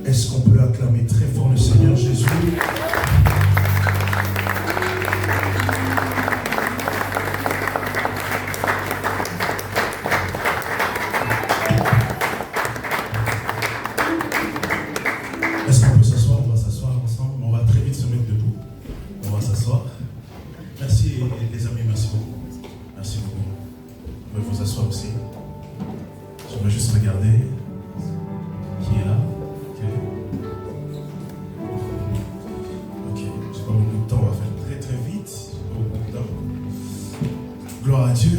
Est-ce qu'on peut acclamer très fort le Seigneur Jésus? Est-ce qu'on peut s'asseoir? On va s'asseoir ensemble. On va très vite se mettre debout. On va s'asseoir. Merci les amis, merci beaucoup. Merci beaucoup. Vous pouvez vous asseoir aussi. Je vais juste regarder qui est là. Ok, j'ai pas beaucoup de temps, on va faire très très vite. J'ai pas beaucoup de temps. Gloire à Dieu.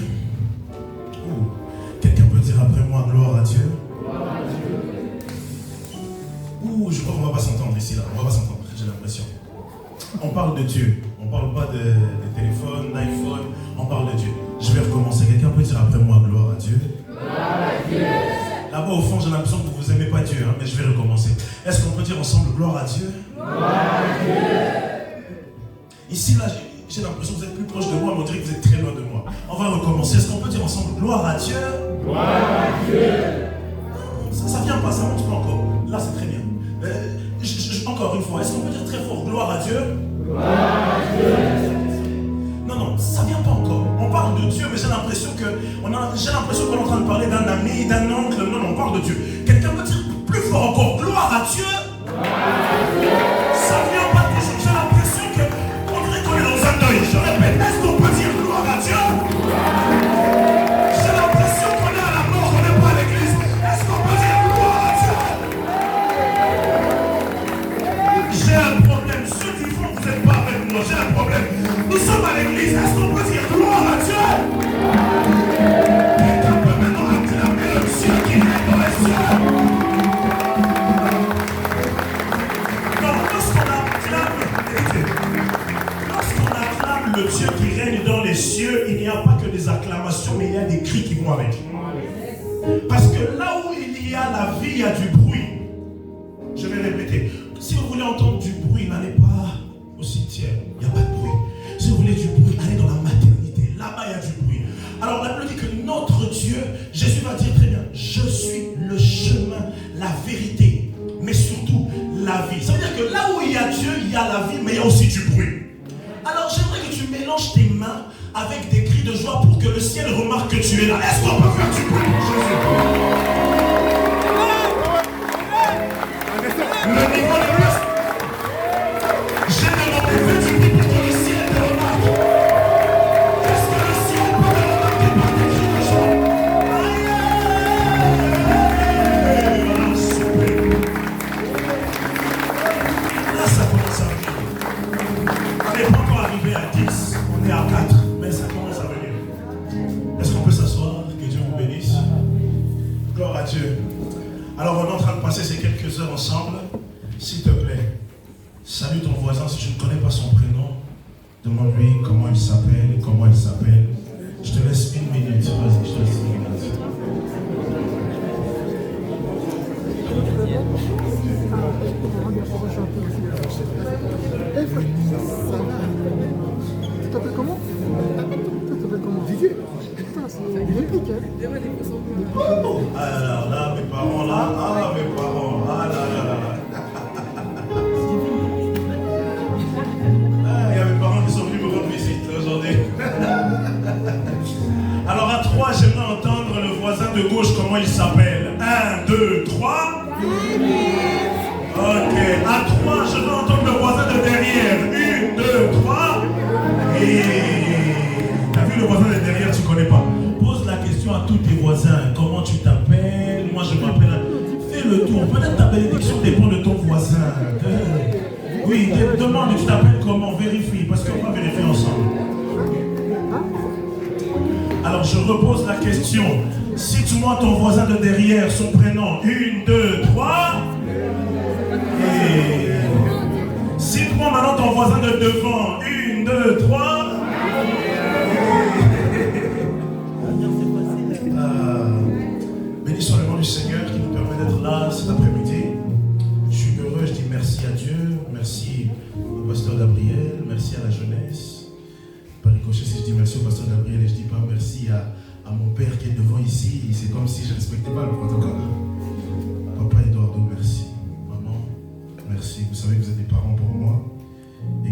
Quelqu'un peut dire après moi gloire à Dieu. Gloire à Dieu. Je crois qu'on va pas s'entendre ici là. On va pas s'entendre, j'ai l'impression. On parle de Dieu. On parle pas de téléphone, d'iPhone. On parle de Dieu. Je vais recommencer. Quelqu'un peut dire après moi gloire à Dieu. Gloire à Dieu. Là-bas au fond, j'ai l'impression que vous n'aimez pas Dieu, hein, mais je vais recommencer. Est-ce qu'on peut dire ensemble gloire à Dieu? Gloire à Dieu. Ici, là, j'ai l'impression que vous êtes plus proche de moi, mais on dirait que vous êtes très loin de moi. On va recommencer. Est-ce qu'on peut dire ensemble gloire à Dieu? Gloire à Dieu. Ça vient pas, ça monte pas encore. Là, c'est très bien. Encore une fois, est-ce qu'on peut dire très fort gloire à Dieu? Gloire à Dieu. Non, ça vient pas encore. On parle de Dieu, mais j'ai l'impression qu'on est en train de parler d'un ami, d'un oncle. Non, on parle de Dieu. Quelqu'un peut dire plus fort encore gloire à Dieu? Gloire à Dieu. Ça vient pas toujours. J'ai l'impression qu'on dirait qu'on est dans un deuil. Je répète, est-ce qu'on peut dire gloire à Dieu? J'ai l'impression qu'on est à la mort, on n'est pas à l'église. Est-ce qu'on peut dire gloire à Dieu? J'ai un problème. Ceux qui font, vous n'êtes pas avec moi. J'ai un problème. Nous sommes à l'église. Est-ce qu'on peut dire gloire à Dieu? Quelqu'un peut maintenant acclamer le Dieu qui est dans les cieux. Non, lorsqu'on acclame le Dieu qui règne dans les cieux, il n'y a pas que des acclamations, mais il y a des cris qui vont avec. Parce que là où il y a la vie, il y a du bruit. Je vais répéter. Si vous voulez entendre du bruit, n'allez pas au cimetière. Il n'y a pas de bruit. Si vous voulez du bruit, allez dans la maternité. Là-bas, il y a du bruit. Alors, la Bible dit que notre Dieu, Jésus va dire très bien, je suis le chemin, la vérité, mais surtout la vie. Ça veut dire que là où il y a Dieu, il y a la vie, mais il y a aussi du bruit. Alors, j'aimerais que tu mélanges tes mains avec des cris de joie pour que le ciel remarque que tu es là. Est-ce qu'on peut faire du bruit pour Jésus? Le niveau de plus. J'ai demandé fais du bruit pour que le ciel te remarque. Est-ce que le ciel peut te remarquer par des cris de joie? Là, ça commence à venir. On n'est pas encore arrivé à 10, on est à 4, mais ça commence à venir. Est-ce qu'on peut s'asseoir? Que Dieu vous bénisse. Gloire à Dieu. Alors, on est en train de passer ces quelques heures ensemble. S'il te plaît, salue ton voisin. Si tu ne connais pas son prénom, demande-lui comment il s'appelle, comment elle s'appelle. Je te laisse une minute. Vas-y, je te laisse une minute. Tu t'appelles comment? Tu t'appelles comment? Didier? Putain, c'est une réplique, hein? Alors là, mes parents, là. Ah, mes parents. Ah là là là là. Il y a mes parents qui sont venus me rendre visite aujourd'hui. Alors à 3, j'aimerais entendre le voisin de gauche, comment il s'appelle. 1, 2, 3. Ok. À 3, je veux entendre le voisin de derrière. 1, 2, 3. Et t'as vu le voisin de derrière, tu connais pas. Pose la question à tous tes voisins. Comment tu t'appelles? Moi je m'appelle. Fais le tour. Peut-être ta bénédiction dépend de ton voisin. Oui, demande, tu t'appelles comment? Vérifie, parce qu'on va vérifier ensemble. Alors je repose la question. Cite-moi ton voisin de derrière, son prénom. 1, 2, 3. Et cite-moi maintenant ton voisin de devant. 1, 2, 3. Béni soit le nom du Seigneur qui nous permet d'être là cet après-midi. Je suis heureux, je dis merci à Dieu, merci au pasteur Gabriel, merci à la jeunesse. Par ricochet, si je dis merci au pasteur Gabriel et je dis pas merci à mon père qui est devant ici, c'est comme si je ne respectais pas le protocole. Papa Eduardo, merci. Maman,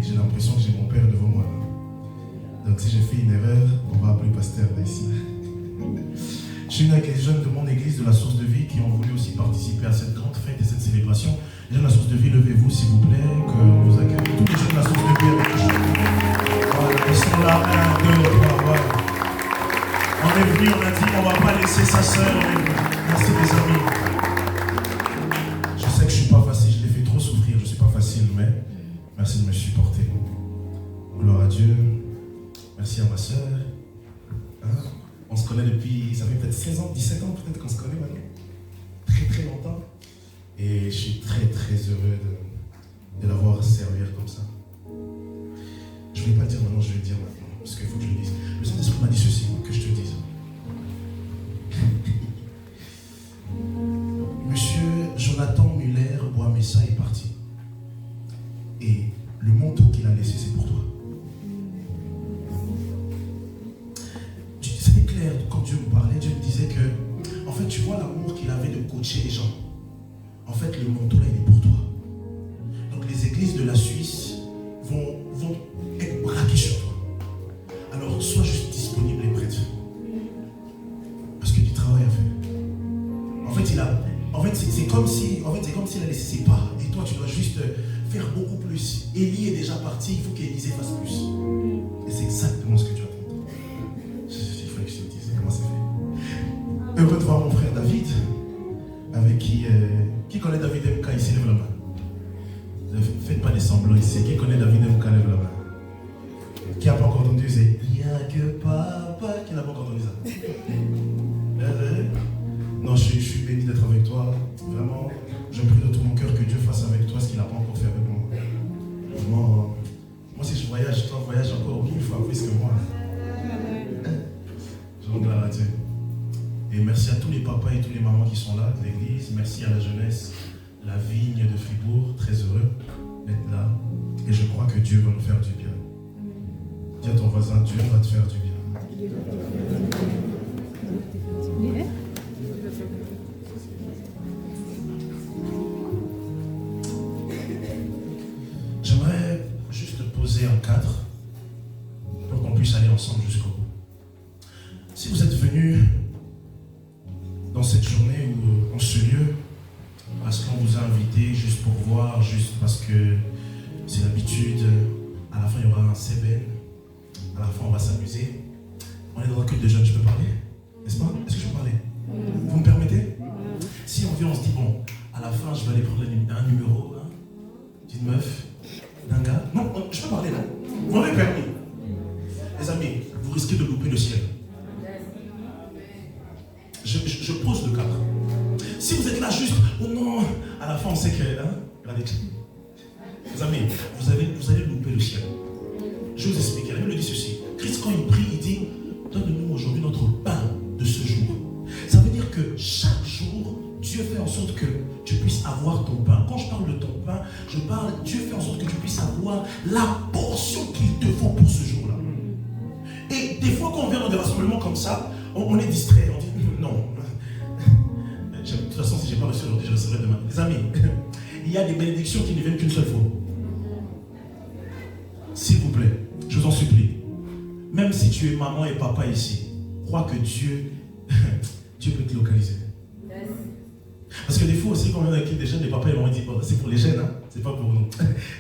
j'ai l'impression que j'ai mon père devant moi. Donc si j'ai fait une erreur, on va appeler le pasteur là ici. Je suis avec les jeunes de mon église de la Source de Vie qui ont voulu aussi participer à cette grande fête et cette célébration. Les jeunes de la Source de Vie, levez-vous s'il vous plaît, que nous accueillons tous les jeunes de la Source de Vie avec nous. Voilà, ils sont là, 1, 2, 3, voilà. On est venu, on a dit qu'on ne va pas laisser sa soeur, on est venu. Merci les amis. Je sais que je ne suis pas facile, je l'ai fait trop souffrir, je ne suis pas facile, mais merci de me supporter. Gloire à Dieu. Merci à ma soeur. Hein? On se connaît depuis, ça fait peut-être 16 ans, 17 ans peut-être qu'on se connaît maintenant. Très très longtemps. Et je suis très très heureux de l'avoir servir comme ça. Je ne vais pas le dire maintenant, je vais le dire maintenant. Parce qu'il faut que je le dise. Le Saint-Esprit m'a dit ceci, que je te dise. Monsieur Jonathan Muller-Bois-Messa est parti. Et le manteau qu'il a laissé, c'est pour toi. C'était clair, quand Dieu me parlait, Dieu me disait que, en fait, tu vois l'amour qu'il avait de coacher les gens. En fait, le manteau là, il est pour toi. Donc les églises de la Suisse vont être braquées sur toi. Alors, sois juste disponible et prête. Parce que du travail à faire. En fait, c'est comme s'il a laissé ses pas. Et toi, tu dois juste faire beaucoup plus. Élie est déjà parti, il faut qu'Élisée fasse plus. Et c'est exactement ce que tu attends. Il faut que je te dise comment c'est fait. Heureux de voir mon frère David, avec qui connaît David MK ici, lève la main. Ne faites pas des semblants ici. Qui connaît David MK, lève la main. Qui n'a pas encore entendu, c'est il n'y a que papa. Qui n'a pas encore entendu ça? Non, je suis béni d'être avec toi. Vraiment, je prie de tout mon cœur que Dieu fasse avec toi ce qu'il n'a pas encore fait avec moi. Moi, si je voyage, toi voyage encore 1000 fois plus que moi. Je rends gloire à Dieu. Et merci à tous les papas et tous les mamans qui sont là de l'église. Merci à la jeunesse, la vigne de Fribourg. Très heureux d'être là. Et je crois que Dieu va nous faire du bien. Dis à ton voisin, Dieu va te faire du bien. J'aimerais juste poser un cadre pour qu'on puisse aller ensemble jusqu'au bout. Si vous êtes venus dans cette journée ou en ce lieu, parce qu'on vous a invité juste pour voir, juste parce que c'est l'habitude, à la fin il y aura un sébène, à la fin on va s'amuser. On est dans un culte de jeunes, je peux parler? N'est-ce pas? Est-ce que je peux parler? Vous me permettez? Si on vient, on se dit, bon, à la fin je vais aller prendre un numéro d'une meuf, d'un gars. Non, je peux parler là. Vous m'avez permis. Les amis, vous risquez de louper le ciel. Je pose le cadre. Si vous êtes là juste, oh non, à la fin on sait que, regardez. Les amis, vous allez louper le ciel. Je vous explique. La Bible dit ceci. Christ, quand il prie, il dit, donne-nous aujourd'hui notre pain de ce jour. Ça veut dire que chaque jour, Dieu fait en sorte que tu puisses avoir ton pain. Quand je parle de ton pain, Dieu fait en sorte que tu puisses avoir la portion qu'il te faut pour ce jour-là. Et des fois, quand on vient dans des rassemblements comme ça, on est distrait. On dit, non. De toute façon, si je n'ai pas reçu aujourd'hui, je recevrai demain. Les amis, il y a des bénédictions qui ne viennent qu'une seule fois. S'il vous plaît, je vous en supplie. Même si tu es maman et papa ici, crois que Dieu peut te localiser. Parce que des fois aussi, quand on est avec des jeunes, les papas ils vont dire, bon, c'est pour les jeunes, c'est pas pour nous.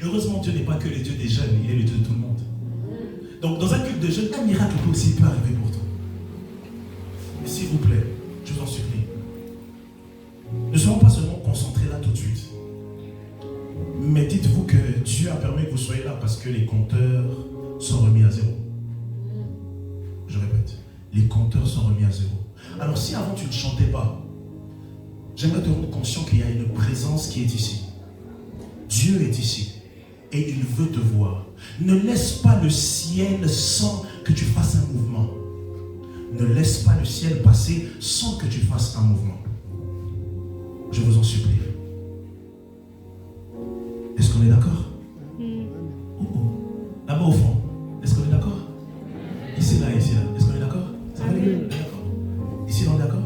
Heureusement, Dieu n'est pas que le Dieu des jeunes, il est le Dieu de tout le monde. Donc, dans un culte de jeunes, un miracle peut aussi arriver pour toi. Mais s'il vous plaît, je vous en supplie, ne soyons pas seulement concentrés là tout de suite. Mais dites-vous que Dieu a permis que vous soyez là parce que les compteurs sont remis à zéro. Je répète, les compteurs sont remis à zéro. Alors si avant tu ne chantais pas, j'aimerais te rendre conscient qu'il y a une présence qui est ici. Dieu est ici et il veut te voir. Ne laisse pas le ciel sans que tu fasses un mouvement. Ne laisse pas le ciel passer sans que tu fasses un mouvement. Je vous en supplie. Est-ce qu'on est d'accord? Là-bas au fond. Est-ce qu'on est d'accord? Ici, là, ici, là. Est-ce qu'on est d'accord? Ça va aller? D'accord. Ici, là, on est d'accord?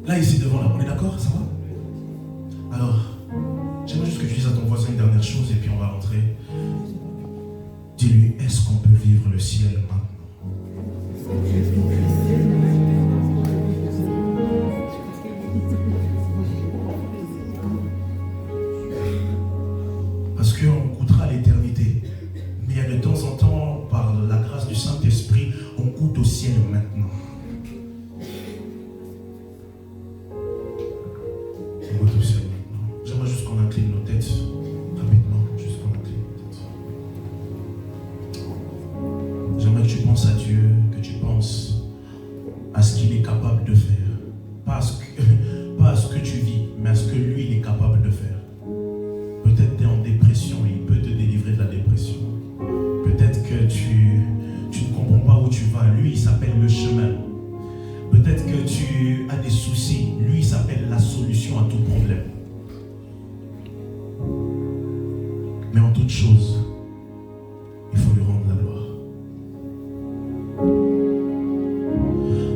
Là, ici, devant, là, on est d'accord? Ça va? Alors, j'aimerais juste que tu dises à ton voisin une dernière chose et puis on va rentrer. Dis-lui, est-ce qu'on peut vivre le ciel maintenant? Parce qu'on goûtera l'éternité. Mais il y a de temps en temps, par la grâce du Saint-Esprit, on goûte au ciel maintenant. On goûte au ciel maintenant. J'aimerais juste qu'on incline nos têtes rapidement, juste qu'on incline nos têtes. J'aimerais que tu penses à Dieu, que tu penses à ce qu'il est capable de faire. Pas à ce que tu vis, mais à ce que lui, il est capable de faire. Peut-être tu es en dépression et il peut te délivrer de la dépression. Peut-être que tu ne comprends pas où tu vas. Lui, il s'appelle le chemin. Peut-être que tu as des soucis. Lui, il s'appelle la solution à tout problème. Mais en toute chose, il faut lui rendre la gloire.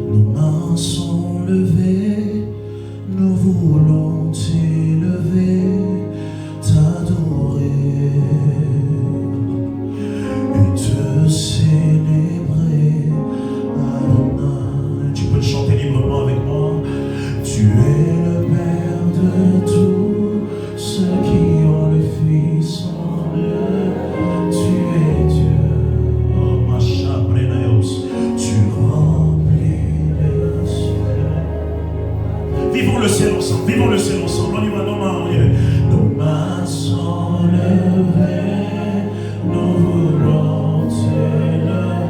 Nos mains sont levées, nous voulons t'élever, t'adorer et te célébrer. Adonai. Tu peux le chanter librement avec moi. Tu es le Père de tous ceux qui ont le Fils en eux. Tu es Dieu. Oh, Macha Brenaeus. Tu remplis le ciel. Vivons le ciel ensemble. Vivons le ciel ensemble. On y va, nos mains. Nos mains sont levées. Nous voulons t'élever.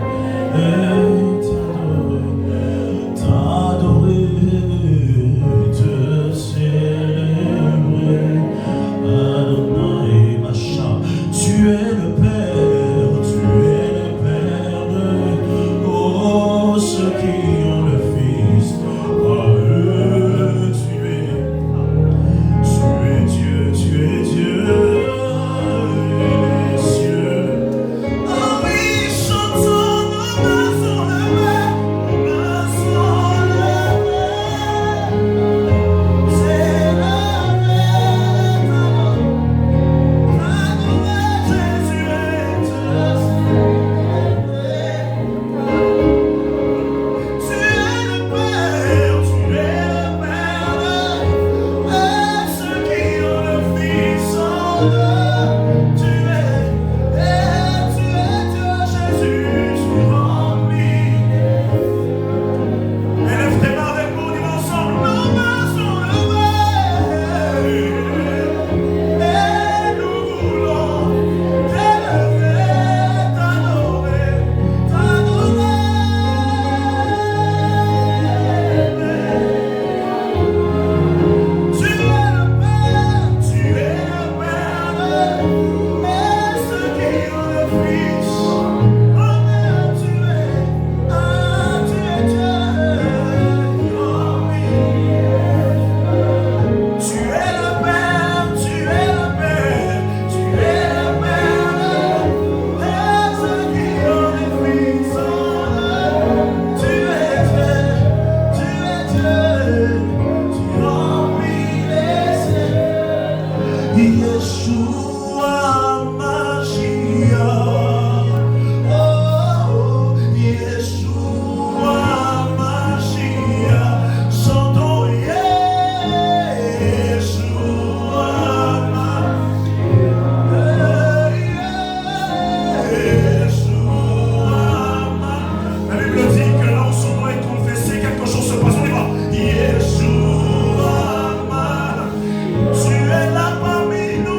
Tu es là parmi nous.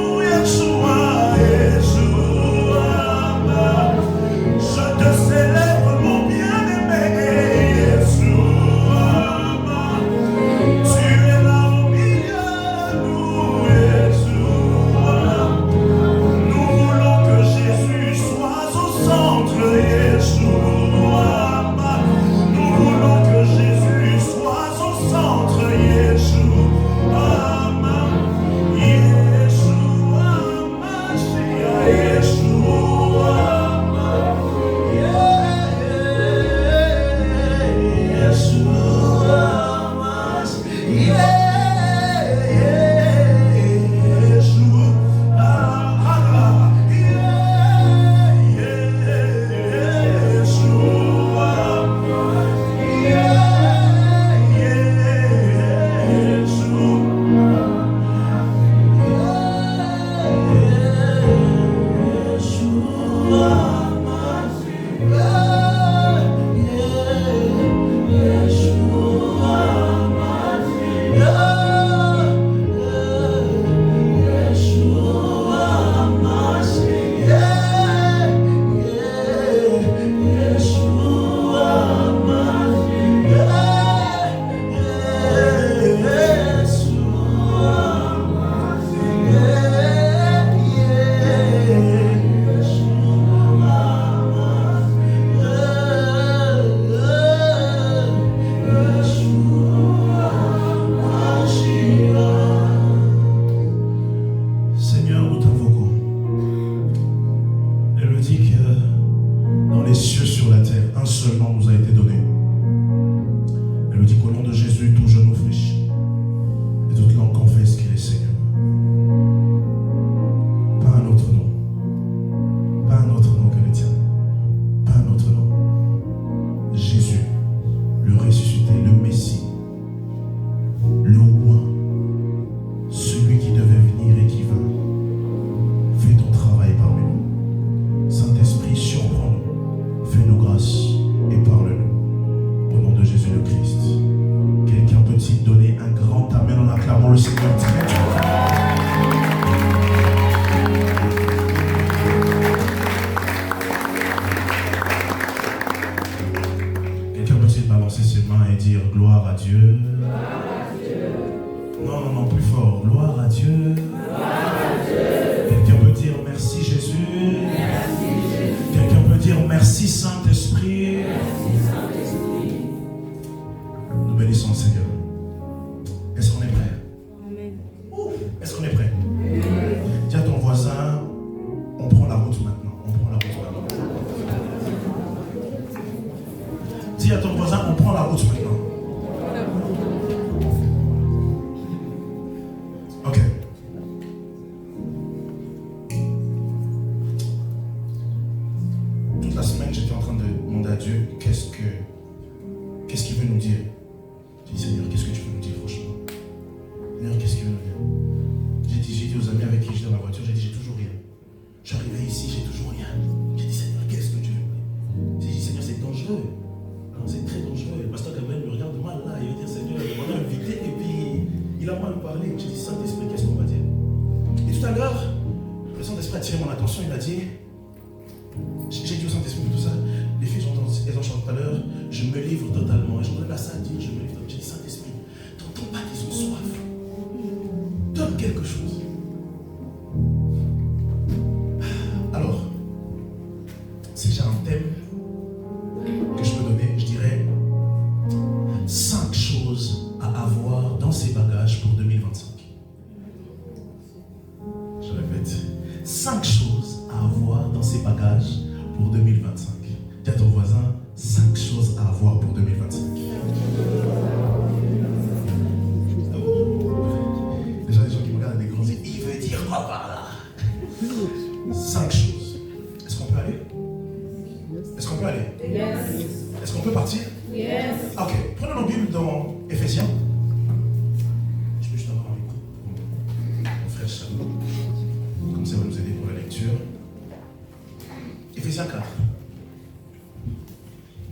Jésus, tout genou fléchit. Et toute langue confesse qu'il est Seigneur. Pas un autre nom. Pas un autre nom que le tien. Pas un autre nom. Jésus, le ressuscité, le Messie, le roi, celui qui devait venir et qui va. Fais ton travail parmi nous. Saint-Esprit, surprends-nous. Fais-nous grâce et parle-nous. Au nom de Jésus le Christ. Quelqu'un peut-il donner un grand amen en acclamant le Seigneur? Quelqu'un peut-il balancer ses mains et dire gloire à Dieu? Non, non, non, plus fort. Gloire à Dieu. Quelqu'un peut dire merci Jésus. Quelqu'un peut dire merci Saint-Esprit. Nous bénissons le Seigneur. Est-ce qu'on est prêt? Est-ce qu'on est prêt? Dis à ton voisin, on prend la route maintenant. On prend la route maintenant. Dis à ton voisin, on prend la route maintenant. Ok. Toute la semaine, j'étais en train de demander à Dieu qu'est-ce qu'il veut nous dire. J'ai dit, Seigneur, qu'est-ce que tu veux nous dire, franchement? Seigneur, qu'est-ce qu'il veut nous dire? J'ai dit aux amis avec qui j'étais dans la voiture, j'ai dit, j'ai toujours rien. Je suis arrivé ici, j'ai toujours rien. J'ai dit, Seigneur, qu'est-ce que tu veux? J'ai dit, Seigneur, c'est dangereux. Non, c'est très dangereux. Le pasteur Gabriel me regarde mal là, il veut dire, Seigneur, on m'a invité et puis il a mal parlé. J'ai dit, Saint-Esprit, qu'est-ce qu'on va dire? Et tout à l'heure, le Saint-Esprit a attiré mon attention, il a dit, j'ai dit au Saint-Esprit tout ça, les filles, elles ont chanté tout à l'heure, je me livre totalement. Et je donne à ça à dire, je me livre totalement. J'ai dit, Saint-Esprit, t'entends pas qu'ils ont soif? Donne quelque chose. Alors, si j'ai un thème que je peux donner, je dirais 5 choses à avoir dans ses bagages pour 2025. Je répète, 5 choses à avoir dans ses bagages pour 2025. Dis à ton voisin, 5 choses à avoir pour 2025. Déjà, les gens qui me regardent avec des grands yeux, il veut dire quoi par là? 5 choses. Est-ce qu'on peut aller? Est-ce qu'on peut aller? Yes. Est-ce qu'on peut partir? Yes. Ok, prenons nos Bibles dans Éphésiens. Je peux juste avoir un écoute pour mon frère Chalou. Comme ça, il va nous aider pour la lecture. Éphésiens 4.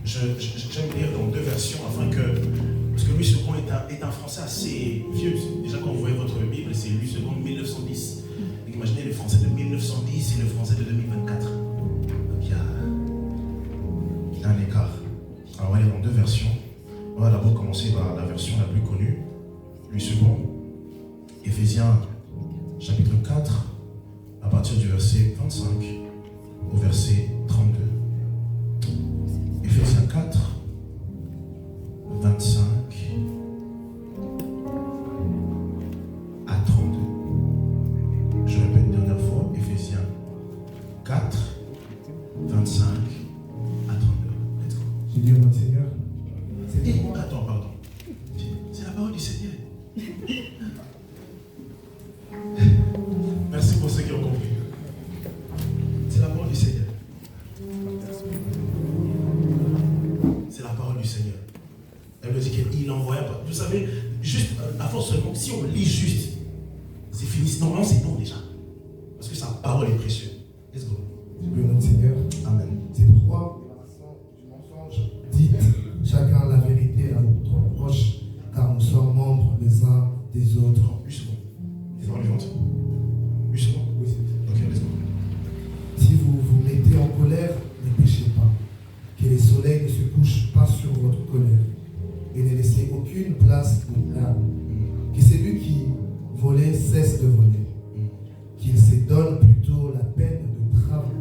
J'aime lire dans 2 versions afin que. Parce que Louis II est un français assez vieux. Déjà, quand vous voyez votre Bible, c'est Louis II 1910. Donc, imaginez le français de 1910 et le français de 2024. Donc, il y a un écart. Alors, on va lire dans 2 versions. On va d'abord commencer par la version la plus connue, Louis II. Éphésiens chapitre 4, à partir du verset 25 au verset 32. Éphésiens 4, 25 à 32. Je répète une dernière fois, Éphésiens 4, 25 à 32. Let's go. J'ai dit à notre Seigneur, Attends, pardon. C'est la parole du Seigneur. Merci pour ceux qui ont compris. C'est la parole du Seigneur. C'est la parole du Seigneur. Elle me dit qu'il n'envoie pas. Vous savez, juste à force seulement, si on lit juste, c'est fini. Non, c'est bon déjà. Parce que sa parole est précieuse. Let's go. j'ai dit à notre Seigneur, Amen. c'est pourquoi, du mensonge, dites chacun la vérité à notre proche, car nous sommes membres les uns des autres. Non, 8 secondes. Les paroles vivantes. 8 secondes. Oui, c'est ça. Ok, let's go. Si vous vous mettez en colère, ne péchez pas. Que les soleils ne se couchent pas sur votre colère. Et ne laissez aucune place au âme. Que celui qui volait cesse de voler. Qu'il se donne plutôt la peine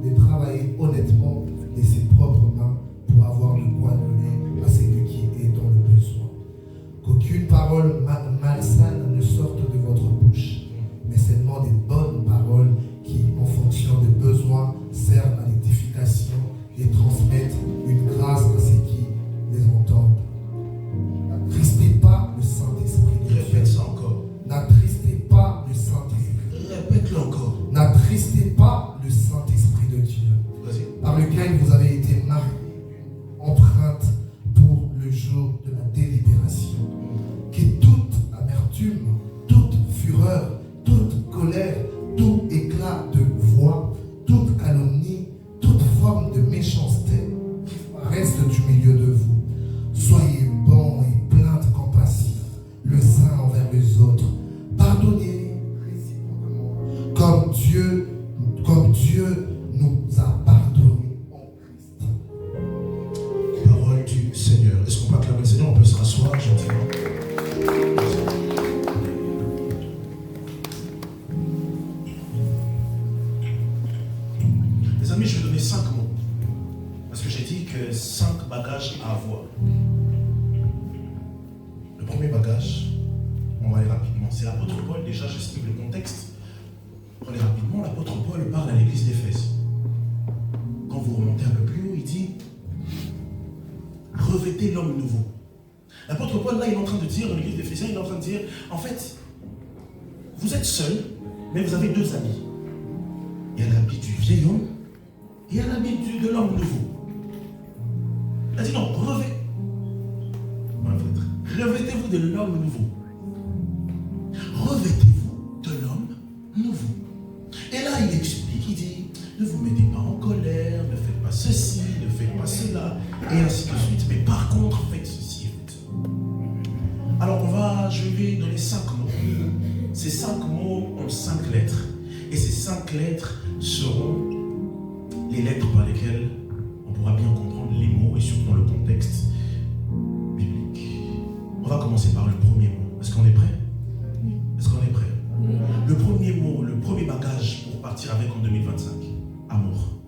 de travailler honnêtement de ses propres mains pour avoir de quoi donner à celui qui est dans le besoin. Qu'aucune parole malsaine ne sorte de votre bouche, mais seulement des bonnes paroles qui, en fonction des besoins, servent à l'édification et transmettent une grâce à ceux qui les entendent. Crispez pas amertume, toute fureur, toute colère, tout éclat de voix, toute calomnie, toute forme de méchanceté reste du milieu de vous. Soyez bons et pleins de compassion, les uns envers les autres. Pardonnez réciproquement, comme Dieu nous a pardonné en Christ. Parole du Seigneur. Est-ce qu'on peut acclamer le Seigneur? On peut se rasseoir gentiment. Les amis, je vais donner 5 mots. Parce que j'ai dit que 5 bagages à avoir. Le premier bagage, on va aller rapidement, c'est l'apôtre Paul. Déjà, j'explique le contexte. Prenez rapidement, l'apôtre Paul parle à l'église d'Éphèse. Quand vous remontez un peu plus haut, il dit revêtez l'homme nouveau. L'apôtre Paul, là, il est en train de dire, dans l'église d'Éphésiens, il est en train de dire, en fait, vous êtes seul, mais vous avez 2 habits. Il y a l'habit du vieil homme et il y a l'habit de l'homme nouveau. Il a dit non, revêtez-vous de l'homme nouveau. Revêtez-vous de l'homme nouveau. Et là, il explique, il dit, ne vous mettez pas en colère, ne faites pas ceci, ne faites pas cela, et ainsi de suite. Mais par contre, faites ceci, faites cela. Alors, je vais donner 5 mots. Ces 5 mots ont 5 lettres. Et ces 5 lettres seront les lettres par lesquelles on pourra bien comprendre les mots et surtout dans le contexte biblique. On va commencer par le premier mot. Est-ce qu'on est prêt? Est-ce qu'on est prêt? Le premier mot, le premier bagage pour partir avec en 2025, amour.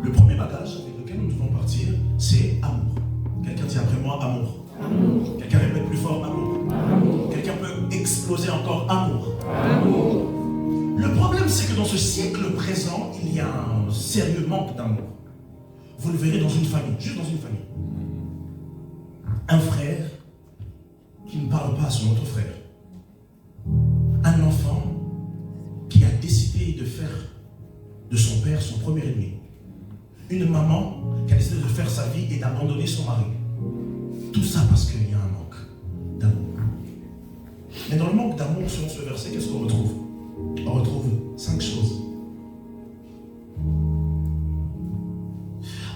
Le premier bagage avec lequel nous devons partir, c'est amour. Quelqu'un dit après moi amour. Amour. Quelqu'un répète plus fort amour. Amour. Quelqu'un peut exploser encore amour. Amour. Le problème, c'est que dans ce siècle présent, il y a un sérieux manque d'amour. Vous le verrez dans une famille, juste dans une famille. Un frère qui ne parle pas à son autre frère. Un enfant qui a décidé de faire de son père son premier ennemi. Une maman qui a décidé de faire sa vie et d'abandonner son mari. Tout ça parce qu'il y a un manque d'amour. Mais dans le manque d'amour, selon ce verset, qu'est-ce qu'on retrouve? On retrouve 5 choses.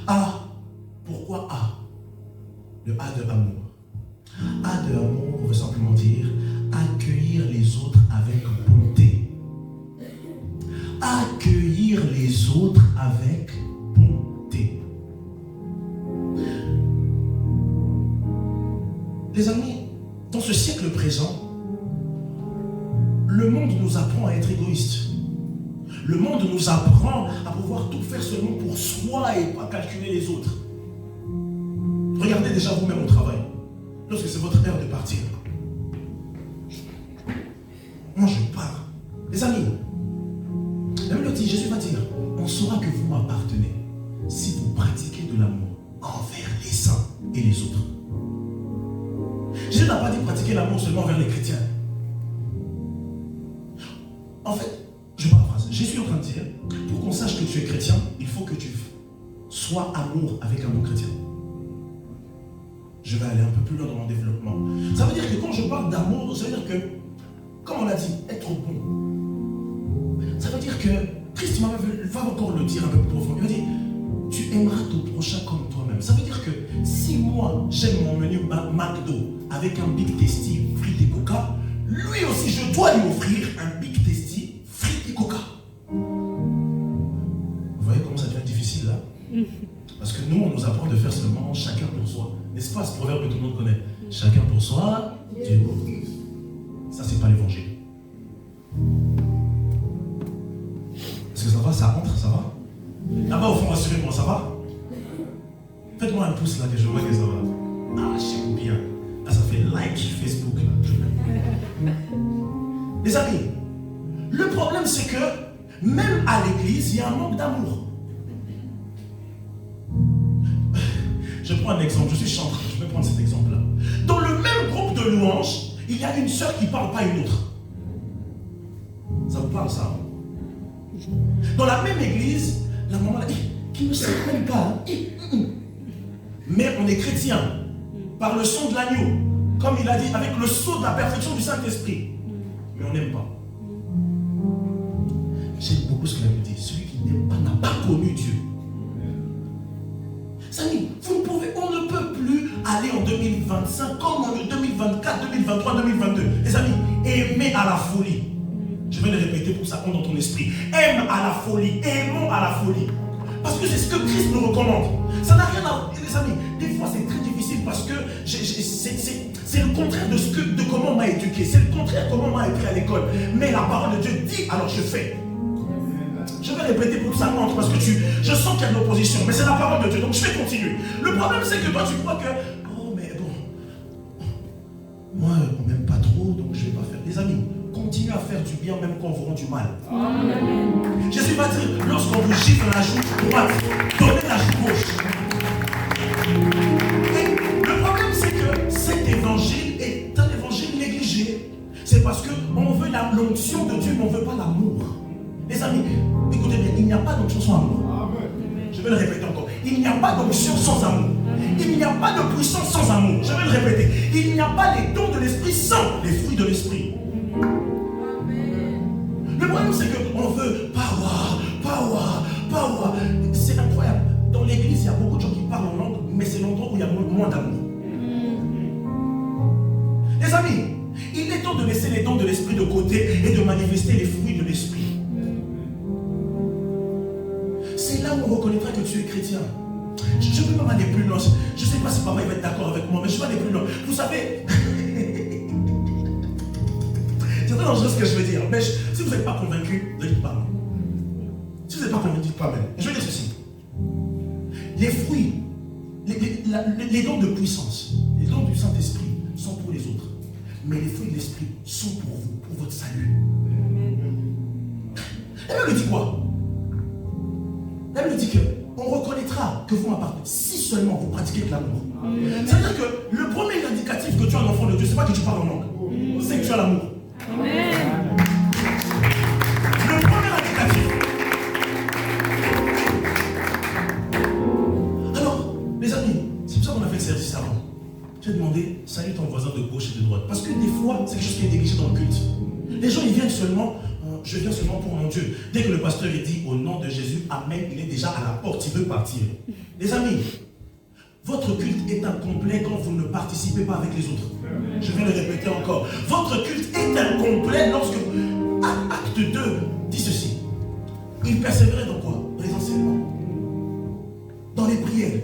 A. Pourquoi A? Le A de amour. A de amour veut simplement dire accueillir les autres avec bonté. Accueillir les autres avec bonté. Les amis, dans ce siècle présent, le monde nous apprend à être égoïste. Le monde nous apprend à pouvoir tout faire seulement pour soi et pas calculer les autres. Regardez déjà vous-même au travail. Lorsque c'est votre heure de partir. Moi je pars. Les amis, la Bible dit, Jésus va dire, on saura que vous m'appartenez si vous pratiquez de l'amour envers les uns et les autres. Jésus n'a pas dit pratiquer l'amour seulement envers les chrétiens. En fait, je paraphrase. Jésus est en train de dire, pour qu'on sache que tu es chrétien, il faut que tu sois amour avec un autre chrétien. Je vais aller un peu plus loin dans mon développement. Ça veut dire que quand je parle d'amour, ça veut dire que, comme on l'a dit, être bon. Ça veut dire que Christ va encore le dire un peu plus profond. Il va dire, tu aimeras ton prochain comme toi-même. Ça veut dire que si moi, j'aime mon menu McDo avec un Big Tasty, frites et coca, lui aussi, je dois lui offrir un Big Tasty, frites et coca. Vous voyez comment ça devient difficile là? Parce que nous, on nous apprend de faire seulement chacun pour soi. N'est-ce pas ce proverbe que tout le monde connaît? Chacun pour soi, Dieu pour tous. Ça, c'est pas l'évangile. Est-ce que ça va? Ça entre? Ça va? Là-bas au fond, rassurez-moi, ça va? Faites-moi un pouce là que je vois que ça va. Ah, je sais bien. Là, ça fait like Facebook là. Les amis, le problème c'est que même à l'église, il y a un manque d'amour. Je prends un exemple, je suis chanteur, je vais prendre cet exemple-là. Dans le même groupe de louanges, il y a une sœur qui ne parle pas à une autre. Ça vous parle ça? Dans la même église, la maman a dit, qui ne sait même pas. Mais on est chrétien. par le son de l'agneau, comme il a dit, avec le sceau de la perfection du Saint-Esprit. Mais on n'aime pas. J'aime beaucoup ce que la Bible dit. Celui qui n'aime pas n'a pas connu Dieu. Amis, on ne peut plus aller en 2025 comme en 2024, 2023, 2022. Les amis, aimer à la folie. Je vais le répéter pour que ça compte dans ton esprit. Aime à la folie, aimons à la folie. Parce que c'est ce que Christ nous recommande. Ça n'a rien à voir, les amis. Des fois c'est très difficile parce que c'est le contraire de comment on m'a éduqué. C'est le contraire de comment on m'a appris à l'école. Mais la parole de Dieu dit, alors je fais. Je vais répéter pour que ça montre parce que je sens qu'il y a de l'opposition, mais c'est la parole de Dieu, donc je vais continuer. Le problème c'est que toi tu crois que, oh mais bon, moi on m'aime pas trop, donc je vais pas faire. Les amis, continuez à faire du bien même quand on vous rend du mal. Amen. Jésus va dire, lorsqu'on vous gifle la joue droite, donnez la joue gauche. Et le problème c'est que cet évangile est un évangile négligé. C'est parce qu'on veut l'onction de Dieu, mais on ne veut pas l'amour. Les amis, écoutez bien, il n'y a pas d'onction sans amour. Je vais le répéter encore. Il n'y a pas d'onction sans amour. Il n'y a pas de puissance sans amour. Je vais le répéter. Il n'y a pas les dons de l'esprit sans les fruits de l'esprit. Le problème c'est qu'on veut power. C'est incroyable. Dans l'église, il y a beaucoup de gens qui parlent en langue, mais c'est l'endroit où il y a moins d'amour. Les amis, il est temps de laisser les dons de l'esprit de côté et de manifester les fruits de l'esprit. C'est là où on reconnaîtra que tu es chrétien. Je ne peux pas aller plus loin. Je ne sais pas si papa va être d'accord avec moi, mais je vais aller plus loin. Vous savez, c'est très dangereux ce que je veux dire. Mais si vous n'êtes pas convaincu, ne dites pas non. Si vous n'êtes pas convaincu, dites pas même. Je vais dire ceci. Les fruits, les dons de puissance, les dons du Saint-Esprit sont pour les autres. Mais les fruits de l'Esprit sont pour vous, pour votre salut. La Bible dit quoi? La Bible dit qu'on reconnaîtra que vous m'appartenez si seulement vous pratiquez de l'amour. C'est-à-dire que le premier indicatif que tu as un enfant de Dieu, ce n'est pas que tu parles en langue, c'est que tu as l'amour. Le premier indicatif. Alors, les amis, c'est pour ça qu'on a fait le service avant. J'ai demandé, salue ton voisin de gauche et de droite. Parce que des fois, c'est quelque chose qui est négligé dans le culte. Les gens, ils viennent seulement, je viens seulement pour mon Dieu. Dès que le pasteur est dit au nom de Jésus, Amen, il est déjà à la porte, il veut partir. Les amis, votre culte est incomplet quand vous ne participez pas avec les autres. Je vais le répéter encore. Votre culte est incomplet lorsque, acte 2, dit ceci. Il persévérait dans quoi? Dans les enseignements, dans les prières,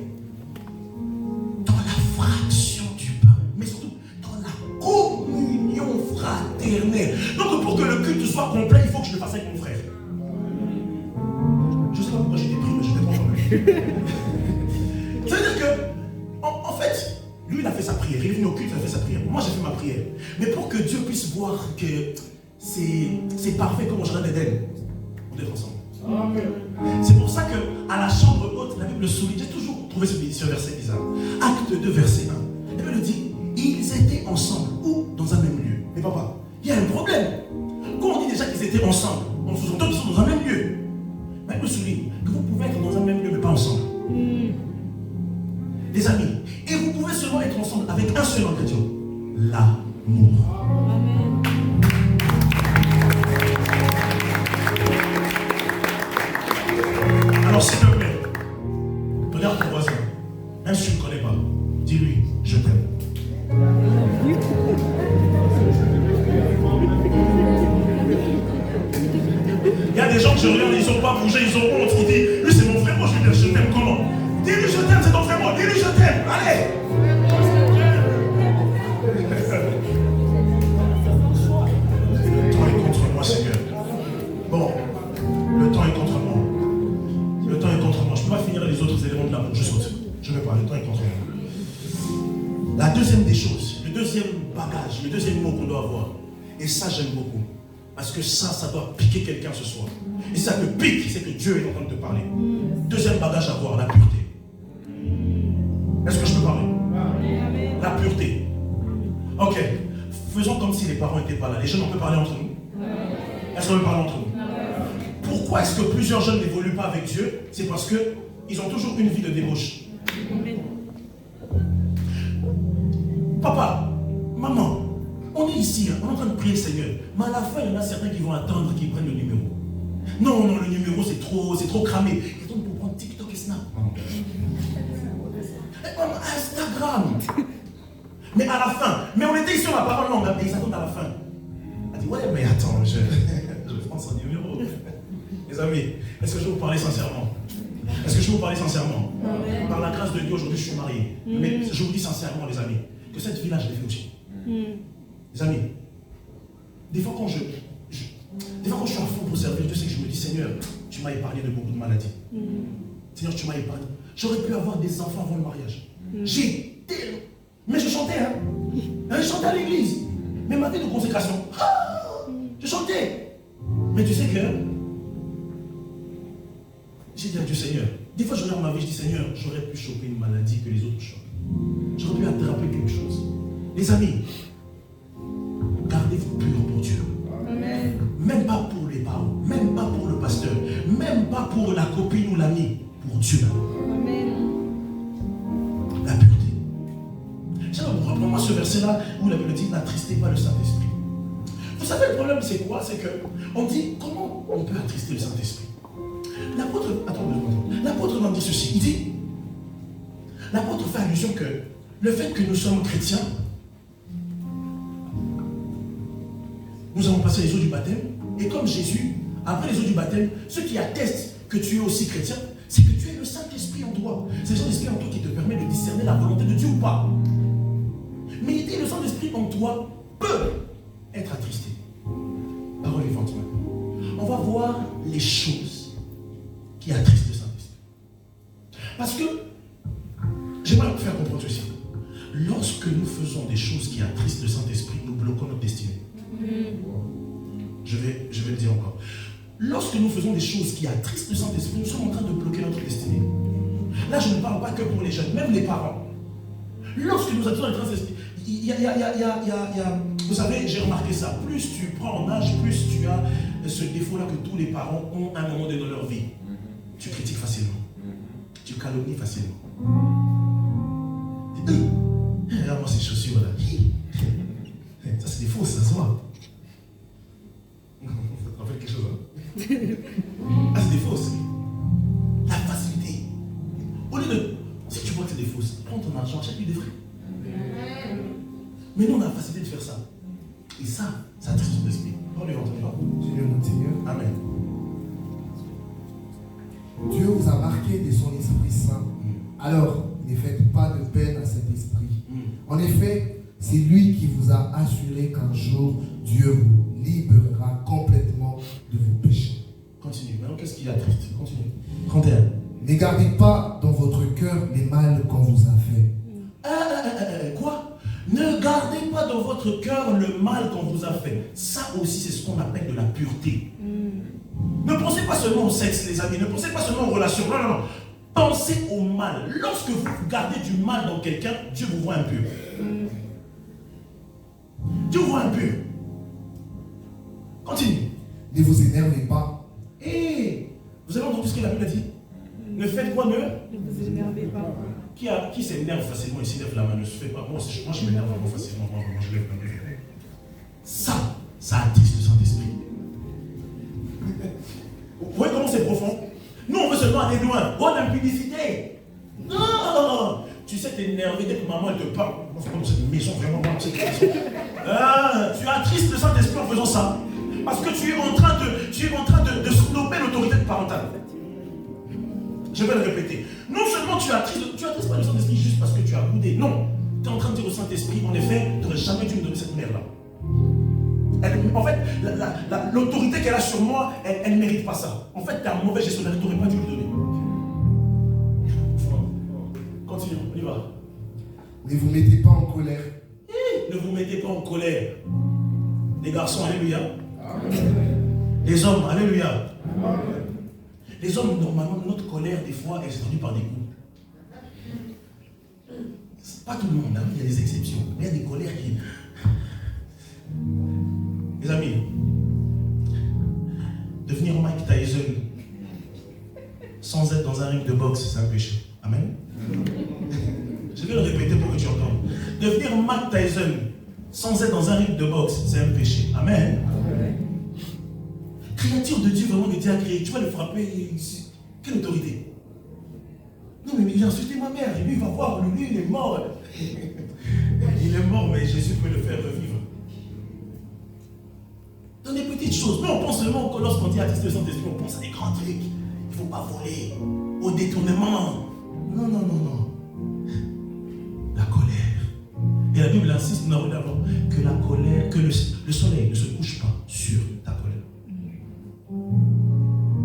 dans la fraction du pain, mais surtout dans la communion fraternelle. Donc pour que le culte soit complet, il faut que je le fasse avec mon frère. Je ne sais pas pourquoi j'ai des prix, mais je ne vais pas quand même. Ça veut dire que, en fait, lui il a fait sa prière, il est venu au culte, il a fait sa prière. Moi j'ai fait ma prière. Mais pour que Dieu puisse voir que c'est parfait comme au jardin d'Éden, on est ensemble. C'est pour ça qu'à la chambre haute, la Bible souligne, j'ai toujours trouvé ce verset bizarre. Acte 2, verset 1. La Bible dit, ils étaient ensemble, ou dans un même lieu. Mais papa, il y a un problème. Quand on dit déjà qu'ils étaient ensemble, on sous-entend qu'ils sont dans un même lieu. La Bible souligne que vous pouvez être dans un même lieu, mais pas ensemble. Les amis, et vous pouvez seulement être ensemble avec un seul ingrédient, l'amour. Amen. Alors s'il te plaît, regarde ton voisin, même si tu ne le connais pas, dis-lui, je t'aime. Il y a des gens que je regarde, ils n'ont pas bougé, ils ont honte, ils disent, lui c'est mon frère, moi je lui dis, je t'aime comment? Dis-lui je t'aime, c'est ton frère, moi, dis-lui je t'aime, allez. Le temps est contre moi, Seigneur. Bon, le temps est contre moi. Le temps est contre moi. Je ne peux pas finir les autres éléments de l'amour. Je saute. Je ne veux pas. Le temps est contre moi. La deuxième des choses, le deuxième bagage, le deuxième mot qu'on doit avoir, et ça j'aime beaucoup, parce que ça doit piquer quelqu'un ce soir. Et ça te pique, c'est que Dieu est en train de te parler. Deuxième bagage à avoir, la pureté. Est-ce que je peux parler? La pureté. Ok. Faisons comme si les parents n'étaient pas là. Les jeunes, on peut parler entre nous? Est-ce qu'on peut parler entre nous? Pourquoi est-ce que plusieurs jeunes n'évoluent pas avec Dieu? C'est parce qu'ils ont toujours une vie de débauche. Papa, maman, on est ici, on est en train de prier le Seigneur. Mais à la fin, il y en a certains qui vont attendre qu'ils prennent le numéro. Non, non, le numéro c'est trop cramé. Et donc pour prendre TikTok et Snap. Instagram. Mais à la fin, mais on était ici, on a parlé longue, mais ils attendent à la fin. Elle dit, ouais, mais attends, je prends son numéro. Les amis, est-ce que je vais vous parler sincèrement? Est-ce que je vais vous parler sincèrement? Par la grâce de Dieu, aujourd'hui, je suis marié. Mais je vous dis sincèrement, les amis, que cette vie-là, je l'ai fait aussi. Les amis, des fois quand je suis à fond pour servir, Dieu sait que je me dis, Seigneur, tu m'as épargné de beaucoup de maladies. Seigneur, tu m'as épargné. J'aurais pu avoir des enfants avant le mariage. J'ai tellement... Mais je chantais, hein. Je chantais à l'église. Mais ma vie de consécration, je chantais. Mais tu sais que... J'ai dit à Dieu, Seigneur, des fois je regarde ma vie, je dis, Seigneur, j'aurais pu choper une maladie que les autres chopent. J'aurais pu attraper quelque chose. Les amis, gardez-vous pur pour Dieu. Amen. Même pas pour les parents, même pas pour le pasteur, même pas pour la copine ou l'ami, pour Dieu. Amen. La pureté. Reprends-moi ce verset-là où la Bible dit, n'attristez pas le Saint-Esprit. Vous savez, le problème c'est quoi? C'est qu'on dit, comment on peut attrister le Saint-Esprit? L'apôtre nous dit ceci. Il dit, l'apôtre fait allusion que le fait que nous sommes chrétiens, nous avons passé les eaux du baptême, et comme Jésus, après les eaux du baptême, ce qui atteste que tu es aussi chrétien, c'est que tu es le Saint-Esprit en toi. C'est le Saint-Esprit en toi qui te permet de discerner la volonté de Dieu ou pas. Mais il dit, le Saint-Esprit en toi peut être attristé. Parole vivante maintenant. On va voir les choses qui attristent le Saint-Esprit. Parce que, j'aimerais vous faire comprendre ceci. Lorsque nous faisons des choses qui attristent le Saint-Esprit, nous bloquons notre destinée. Je vais le dire encore. Lorsque nous faisons des choses qui attristent le Saint-Esprit, nous sommes en train de bloquer notre destinée. Là, je ne parle pas que pour les jeunes, même les parents. Lorsque nous attendons le Saint-Esprit, vous savez, j'ai remarqué ça. Plus tu prends en âge, plus tu as ce défaut-là que tous les parents ont à un moment donné dans leur vie. Tu critiques facilement. Tu calomnies facilement. Regarde-moi ces chaussures-là. Ça, c'est des fausses, ça se voit. Ça te rappelle quelque chose, hein? Ah, c'est des fausses. La facilité. Au lieu de... Si tu vois que c'est des fausses, prends ton argent, achète-lui des vrais. Mais nous, on a la facilité de faire ça. Et ça attriste son esprit. On lui entend pas. Seigneur notre Seigneur. Amen. Dieu vous a marqué de son Esprit Saint. Alors, ne faites pas de peine à cet esprit. En effet, c'est lui qui vous a assuré qu'un jour, Dieu vous libérera complètement de vos péchés. Continue. Maintenant, qu'est-ce qui attriste? Continue. 31. Ne gardez pas dans votre cœur les mal qu'on vous a fait. Quoi? Ne gardez pas dans votre cœur le mal qu'on vous a fait. Ça aussi, c'est ce qu'on appelle de la pureté. Ne pensez pas seulement au sexe, les amis. Ne pensez pas seulement aux relations. Non, non, non. Pensez au mal. Lorsque vous gardez du mal dans quelqu'un, Dieu vous voit impur. Dieu vous voit impur. Continue. Ne vous énervez pas. Vous avez entendu ce que la Bible a dit? Ne faites quoi, ne vous énervez pas. Qui s'énerve facilement et s'énerve la main? Ne se fait pas. Moi, je m'énerve vraiment facilement. Moi, je lève ma main. Ça attriste le Saint-Esprit. Vous voyez comment c'est profond? Nous, on veut seulement aller loin. Bonne impudicité. Non. Tu sais t'énerver dès que maman elle te parle. C'est comme cette maison, vraiment, tu attristes le Saint-Esprit en faisant ça. Parce que tu es en train de snobber l'autorité parentale. Je vais le répéter. Non seulement tu attristes pas le Saint-Esprit juste parce que tu as boudé. Non. Tu es en train de dire au Saint-Esprit, en effet, tu n'aurais jamais dû me donner cette mère-là. En fait, l'autorité qu'elle a sur moi, elle ne mérite pas ça. En fait, tu es un mauvais gestionnaire, tu n'aurais pas dû lui donner. Continue, on y va. Ne vous mettez pas en colère. Ne vous mettez pas en colère. Les garçons, alléluia. Les hommes, alléluia. Les hommes, normalement, notre colère, des fois, elle se traduit par des coups. Pas tout le monde, hein. Il y a des exceptions. Mais il y a des colères qui... Les amis, devenir Mike Tyson sans être dans un ring de boxe, c'est un péché. Amen. Je vais le répéter pour que tu entendes. Devenir Mike Tyson sans être dans un ring de boxe, c'est un péché. Amen. Créature de Dieu, vraiment que Dieu a créé. Tu vas le frapper. Quelle autorité? Non, mais il a insulté ma mère. Et lui, il va voir. Lui, il est mort. Il est mort, mais Jésus peut le faire revivre. Dans des petites choses. Mais on pense seulement que lorsqu'on dit attester le Saint-Esprit, on pense à des grands trucs. Il ne faut pas voler. Au détournement. Non, non, non, non. La colère. Et la Bible insiste, nous avons d'abord, que la colère, que le soleil ne se couche pas sur ta colère.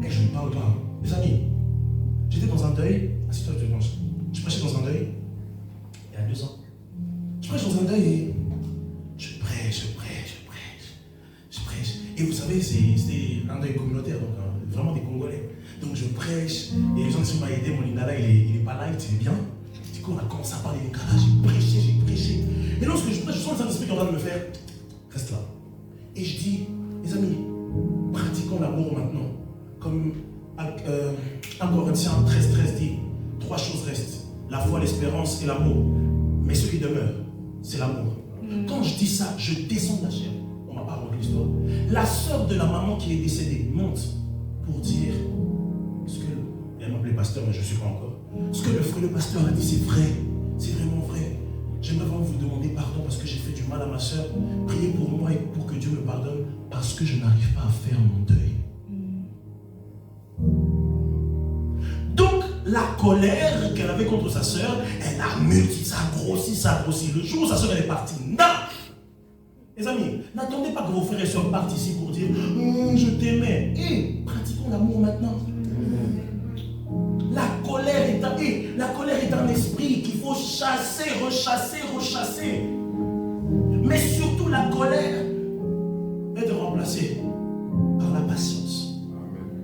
Et je ne parle pas. Les amis, j'étais dans un deuil. Assieds-toi, je te mange. Je prêchais dans un deuil il y a 2 ans. Je prêche dans un deuil et je prêche. Et vous savez, c'était un deuil communautaire, donc vraiment des Congolais. Donc je prêche, et les gens qui m'ont aidé, mon lingala, il est pas light, il est bien. Du coup, on a commencé à parler des cas, j'ai prêché. Et lorsque je prêche, je sens le Saint-Esprit qui est en train de me faire, reste là. Et je dis, les amis, pratiquons l'amour maintenant. Comme 1 Corinthiens 13 dit, 3 choses restent, la foi, l'espérance et l'amour. Mais ce qui demeure, c'est l'amour. Quand je dis ça, je descends de la chair. On m'a pas raconté l'histoire. La sœur de la maman qui est décédée monte pour dire ce que elle m'appelait pasteur, mais je ne suis pas encore. Ce que le pasteur a dit, c'est vrai, c'est vraiment vrai. J'aimerais vous demander pardon parce que j'ai fait du mal à ma sœur. Priez pour moi et pour que Dieu me pardonne parce que je n'arrive pas à faire mon deuil. Donc la colère qu'elle avait contre sa sœur, elle a multiplié, ça a grossi. Le jour où sa sœur elle est partie, non. Les amis, n'attendez pas que vos frères et sœurs partent ici pour dire je t'aimais. Et pratiquons l'amour maintenant. La colère est un esprit qu'il faut chasser, rechasser. Mais surtout la colère est de remplacer par la patience,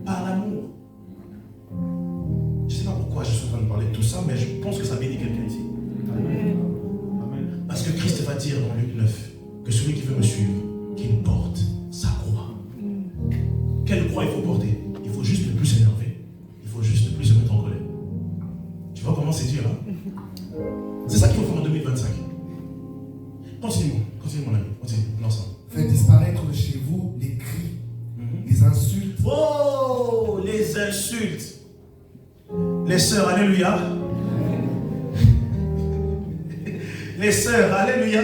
par l'amour. Je ne sais pas pourquoi je suis en train de parler de tout ça, mais je pense que ça bénit quelqu'un ici. Amen. Parce que Christ va dire dans Luc 9 que celui qui veut me suivre, qu'il porte sa croix. Quelle croix il faut porter? Il faut juste ne plus s'énerver. Il faut juste ne plus se mettre en colère. Tu vois comment c'est dur, hein? C'est ça qu'il faut faire en 2025. Continue mon ami. Continue, ensemble. Faites disparaître de chez vous les cris, les insultes. Oh, les insultes. Les sœurs, alléluia. Les sœurs, alléluia.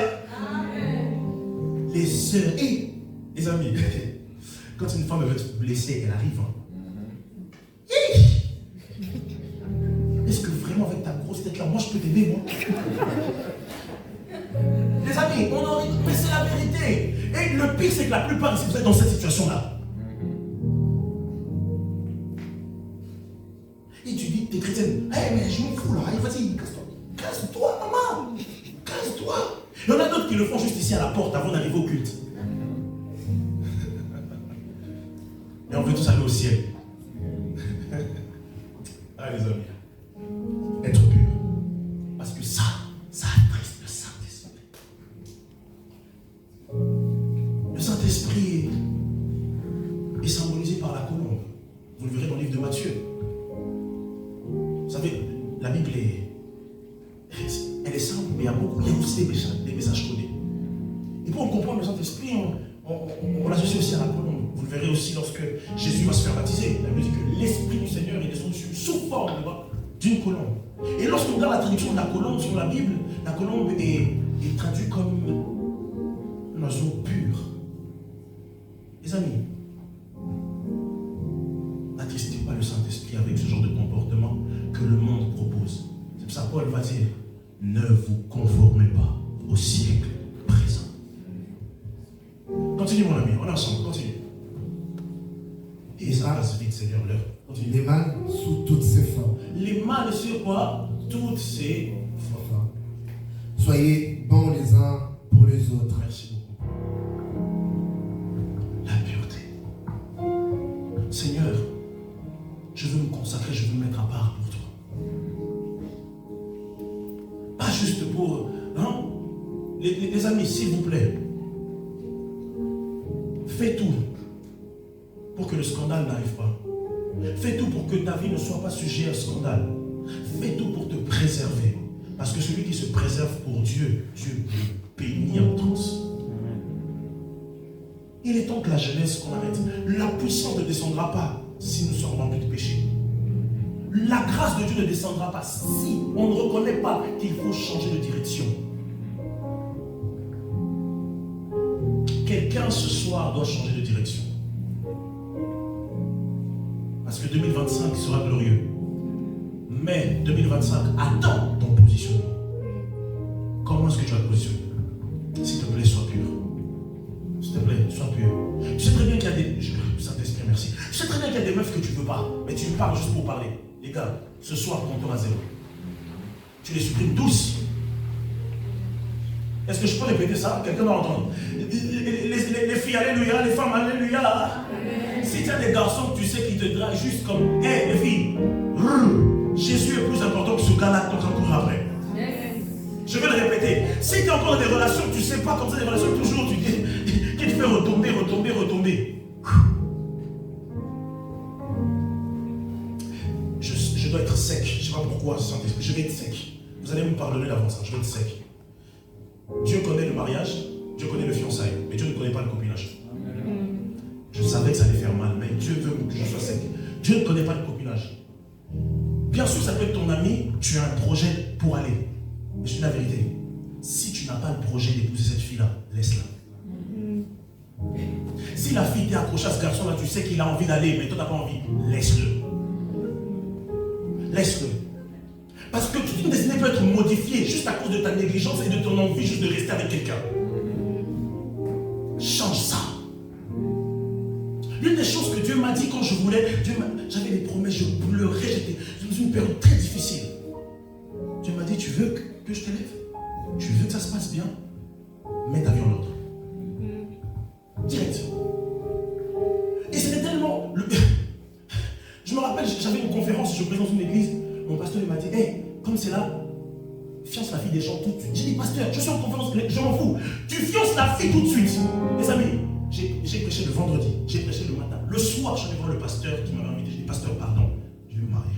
Les sœurs, et les amis, quand une femme veut te blesser, elle arrive. Est-ce que vraiment avec ta grosse tête là, moi je peux t'aider, moi? Les amis, on en rit, mais c'est la vérité. Et le pire, c'est que la plupart, si vous êtes dans cette situation-là, et tu dis, t'es chrétienne, hey, mais je m'en fous là, vas-y, casse-toi, maman, casse-toi. Il y en a d'autres qui le font juste ici à la porte avant d'arriver au culte. Et on veut tous aller au ciel. Ah les amis, être pur. Parce que ça attriste le Saint-Esprit. Le Saint-Esprit est symbolisé par la colombe. Vous le verrez dans le livre de Matthieu. Vous savez, la Bible elle est simple, mais il y a aussi des messages codés. Et pour comprendre le Saint-Esprit, on l'associe aussi à la colombe. Vous le verrez aussi lorsque Jésus va se faire baptiser. La Bible dit que l'Esprit du Seigneur est descendu sous forme d'une colombe. Et lorsqu'on regarde la traduction de la colombe sur la Bible, la colombe est traduite comme un oiseau pur. Les amis, n'attristez pas le Saint-Esprit avec ce genre de comportement que le monde propose. C'est pour ça que Paul va dire, ne vous conformez pas au siècle présent. Continue mon ami, on est ensemble, continue. Et ça passe vite, Seigneur, l'heure. Continue. Les mâles sous toutes ses formes. Les mâles sur quoi? Toutes ces formes. Soyez bons les uns pour les autres. Merci beaucoup. La pureté. Seigneur, je veux me consacrer, je veux me mettre à part pour toi. Pas juste pour... Hein? Les amis, s'il vous plaît, fais tout pour que le scandale n'arrive pas. Fais tout pour que ta vie ne soit pas sujet à scandale. Fais tout pour te préserver. Parce que celui qui se préserve pour Dieu, Dieu le bénit en outrance. Il est temps que la jeunesse qu'on arrête. La puissance ne descendra pas si nous sommes remplis de péché. La grâce de Dieu ne descendra pas si on ne reconnaît pas qu'il faut changer de direction. Quelqu'un ce soir doit changer de direction. Parce que 2025 sera glorieux. Mais 2025 attend ton positionnement. Comment est-ce que tu vas te positionner? S'il te plaît, sois pur. S'il te plaît, sois pur. Tu sais très bien qu'il y a des... Saint-Esprit, merci. Tu sais très bien qu'il y a des meufs que tu ne veux pas, mais tu me parles juste pour parler. Les gars, ce soir, compteur à 0. Tu les supprimes tous. Est-ce que je peux répéter ça? Quelqu'un va entendre. Les filles, alléluia, les femmes, alléluia. Si tu as des garçons que tu sais qui te draguent juste comme, hé, les filles, Jésus est plus important que ce gars-là que tu es en train de courir après. Je vais le répéter. Si tu as encore des relations que tu ne sais pas, comme ça, des relations toujours, qui te fait retomber. Je dois être sec. Je ne sais pas pourquoi, Saint-Esprit. Je vais être sec. Vous allez me pardonner d'avance, je vais être sec. Dieu connaît le mariage, Dieu connaît le fiançailles, mais Dieu ne connaît pas le copinage. Je savais que ça allait faire mal, mais Dieu veut que je sois sec. Dieu ne connaît pas le copinage. Bien sûr, ça peut être ton ami, tu as un projet pour aller. Mais je dis la vérité. Si tu n'as pas le projet d'épouser cette fille-là, laisse-la. Si la fille t'est accrochée à ce garçon-là, tu sais qu'il a envie d'aller, mais toi tu n'as pas envie, laisse-le. Laisse-le. Parce que toute une destinée peut être modifiée juste à cause de ta négligence et de ton envie juste de rester avec quelqu'un. Change ça. L'une des choses que Dieu m'a dit quand je voulais, j'avais des promesses, je pleurais, j'étais dans une période très difficile. Dieu m'a dit, tu veux que je t'élève? Tu veux que ça se passe bien? Mets ta vie en ordre. Direct. Et c'était tellement... Je me rappelle, j'avais une conférence, je présente une église, mon pasteur m'a dit, hey, comme c'est là, fiance la fille des gens tout de suite. J'ai dit, pasteur, je suis en conférence, je m'en fous. Tu fiances la fille tout de suite. Les amis, j'ai prêché le vendredi, j'ai prêché le matin. Le soir, je suis allé voir le pasteur qui m'avait invité. J'ai dit, pasteur, pardon, je vais me marier.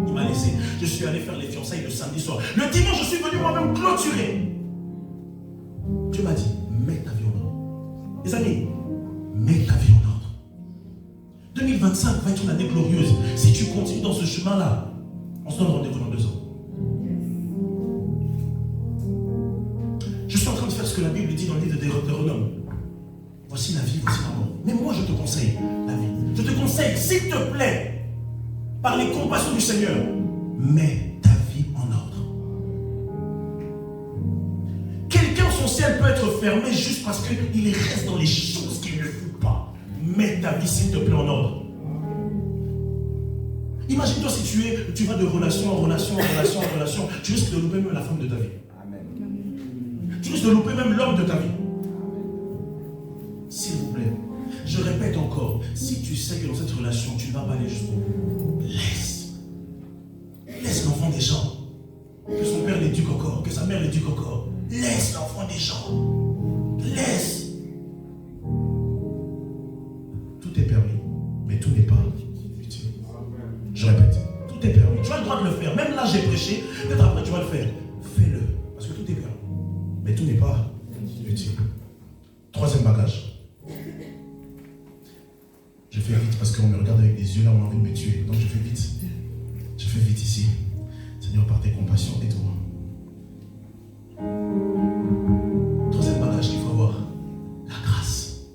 Il m'a laissé. Je suis allé faire les fiançailles le samedi soir. Le dimanche, je suis venu moi-même clôturer. Dieu m'a dit, mets ta vie en ordre. Les amis, mets ta vie en ordre. 2025 va être une année glorieuse. Si tu continues dans ce chemin-là, on se donne rendez-vous dans 2 ans. Je suis en train de faire ce que la Bible dit dans le livre de Deutéronome. Voici la vie, voici la mort. Mais moi, je te conseille la vie. Je te conseille, s'il te plaît, par les compassions du Seigneur, mets ta vie en ordre. Quelqu'un, son ciel peut être fermé juste parce qu'il reste dans les choses qu'il ne faut pas. Mets ta vie, s'il te plaît, en ordre. Imagine-toi si tu vas de relation en relation, tu risques de louper même la femme de ta vie. Amen. Tu risques de louper même l'homme de ta vie. S'il vous plaît, je répète encore, si tu sais que dans cette relation, tu ne vas pas aller jusqu'au bout, laisse l'enfant des gens. Que son père l'éduque encore, que sa mère l'éduque encore. Laisse l'enfant des gens. Laisse. Tout est permis, mais tout n'est pas utile. Je répète, tout est permis. Tu as le droit de le faire. Même là, j'ai prêché. Peut-être après, tu vas le faire. Fais-le. Parce que tout est permis. Mais tout n'est pas utile. 3e bagage. Je fais vite parce qu'on me regarde avec des yeux là, on a envie de me tuer. Donc je fais vite. Je fais vite ici. Seigneur, par tes compassions, aide-moi. 3e bagage qu'il faut avoir. La grâce.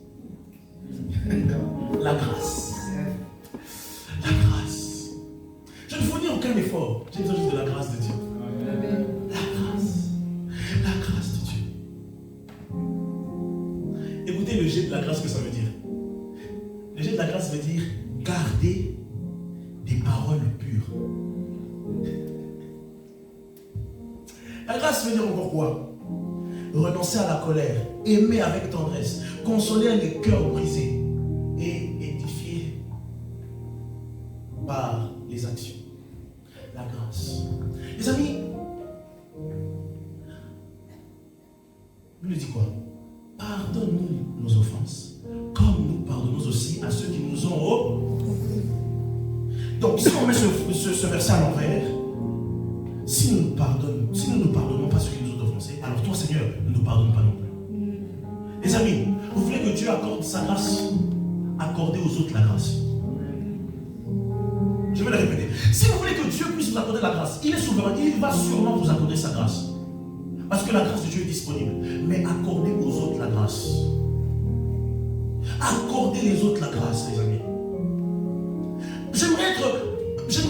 La grâce. La grâce. Je ne fournis aucun effort. J'ai besoin juste de la grâce de Dieu. La grâce. La grâce de Dieu. Écoutez le jet de la grâce que ça veut dire. Le jet de la grâce veut dire garder des paroles pures. La grâce veut dire encore quoi? Renoncer à la colère, aimer avec tendresse, consoler les cœurs brisés et édifier par les actions. La grâce. Les amis, il nous dit quoi? Pardonne-nous nos offenses, comme nous pardonnons aussi à ceux qui nous ont. Donc si on met ce verset à l'envers, si nous ne pardonnons pas ceux qui nous ont offensés, alors toi, Seigneur, ne nous pardonne pas non plus. Les amis, vous voulez que Dieu accorde sa grâce? Accordez aux autres la grâce. Je vais le répéter. Si vous voulez que Dieu puisse vous accorder la grâce, il est souverain, il va sûrement vous accorder sa grâce. Parce que la grâce de Dieu est disponible. Mais accordez aux autres la grâce. Accordez les autres la grâce, les amis. J'aimerais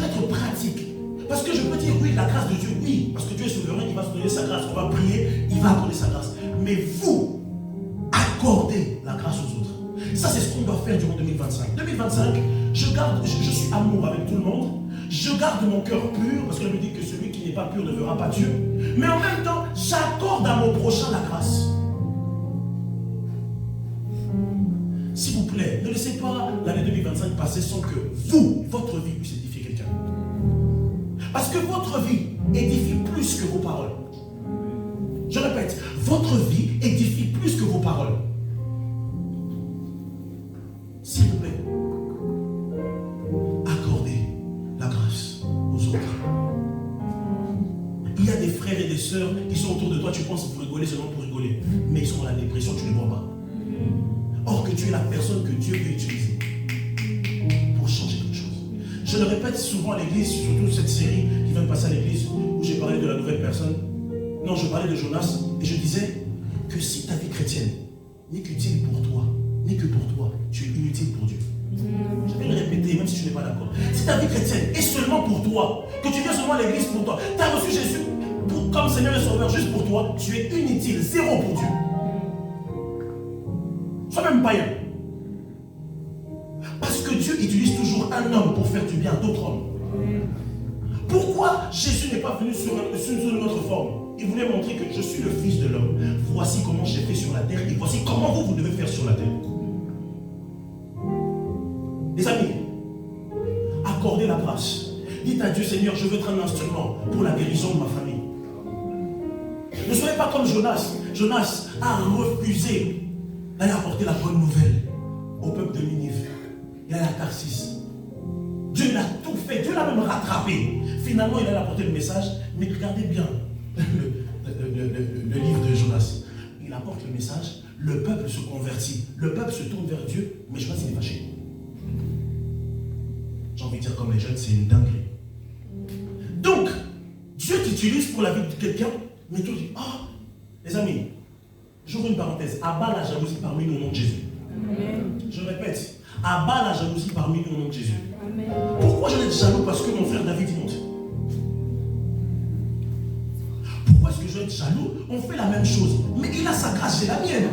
être pratique. Parce que je peux dire oui, la grâce de Dieu, oui. Parce que Dieu est souverain, il va se donner sa grâce. On va prier, il va accorder sa grâce. Mais vous, accordez la grâce aux autres. Ça, c'est ce qu'on doit faire durant 2025. 2025, je suis amour avec tout le monde. Je garde mon cœur pur, parce que la Bible dit que celui qui n'est pas pur ne verra pas Dieu. Mais en même temps, j'accorde à mon prochain la grâce. S'il vous plaît, ne laissez pas l'année 2025 passer sans que vous, votre vie, puisse édifier quelqu'un. Parce que votre vie édifie plus que vos paroles. Je répète, votre vie édifie plus que vos paroles. S'il vous plaît, accordez la grâce aux autres. Il y a des frères et des sœurs qui sont autour de toi, tu penses pour rigoler seulement pour rigoler. Mais ils sont dans la dépression, tu ne les vois pas. Or que tu es la personne que Dieu veut utiliser pour changer quelque chose. Je le répète souvent à l'église, surtout cette série qui vient de passer à l'église, où j'ai parlé de la nouvelle personne. Non, je parlais de Jonas, et je disais que si ta vie chrétienne n'est qu'utile pour toi, ni que pour toi, tu es inutile pour Dieu. Je vais le répéter, même si tu n'es pas d'accord. Si ta vie chrétienne est seulement pour toi, que tu viens seulement à l'église pour toi, tu as reçu Jésus comme Seigneur et Sauveur juste pour toi, tu es inutile, zéro pour Dieu. Sois même païen. Parce que Dieu utilise toujours un homme pour faire du bien à d'autres hommes. Pourquoi Jésus n'est pas venu sur une autre forme? Il voulait montrer que je suis le Fils de l'homme. Voici comment j'ai fait sur la terre et voici comment vous devez faire sur la terre. Les amis, accordez la grâce. Dites à Dieu, Seigneur, je veux être un instrument pour la guérison de ma famille. Ne soyez pas comme Jonas. Jonas a refusé d'aller apporter la bonne nouvelle au peuple de Ninive. Il allait à Tarsis. Dieu l'a tout fait, Dieu l'a même rattrapé. Finalement, il allait apporter le message, mais regardez bien le livre de Jonas. Il apporte le message, le peuple se convertit, le peuple se tourne vers Dieu, mais Jonas il est fâché. J'ai envie de dire comme les jeunes, c'est une dinguerie. Donc, Dieu t'utilise pour la vie de quelqu'un, mais tu dis, ah, les amis, j'ouvre une parenthèse, abat la jalousie parmi nous au nom de Jésus. Amen. Je répète, abat la jalousie parmi nous au nom de Jésus. Amen. Pourquoi je vais être jaloux? Parce que mon frère David monte. Pourquoi est-ce que je dois être jaloux? On fait la même chose, mais il a sa grâce, j'ai la mienne.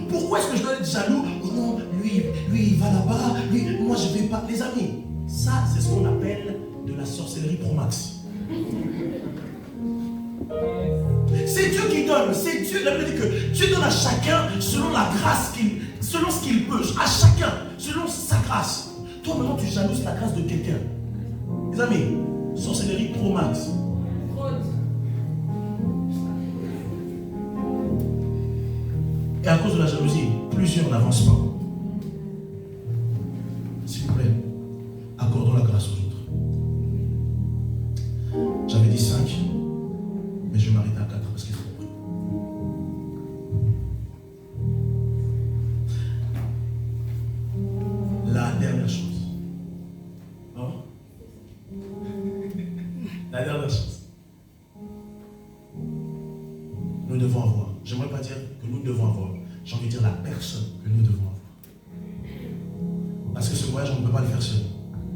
Pourquoi est-ce que je dois être jaloux? Oh non, lui il va là-bas, lui, moi je vais pas. Les amis, ça c'est ce qu'on appelle de la sorcellerie pro max. C'est Dieu qui donne, c'est Dieu. La Bible dit que Dieu donne à chacun selon la grâce selon ce qu'il peut, à chacun selon sa grâce. Toi maintenant tu jalouses la grâce de quelqu'un. Les amis, sorcellerie pro max. Et à cause de la jalousie, plusieurs n'avancent pas. S'il vous plaît, accordons la grâce aux autres. J'avais dit 5, mais je vais m'arrêter à 4 parce qu'il faut compris. La dernière chose. Non? La dernière chose. Nous devons avoir. J'aimerais pas dire que nous devons avoir. J'ai envie de dire la personne que nous devons avoir. Parce que ce voyage, on ne peut pas le faire seul.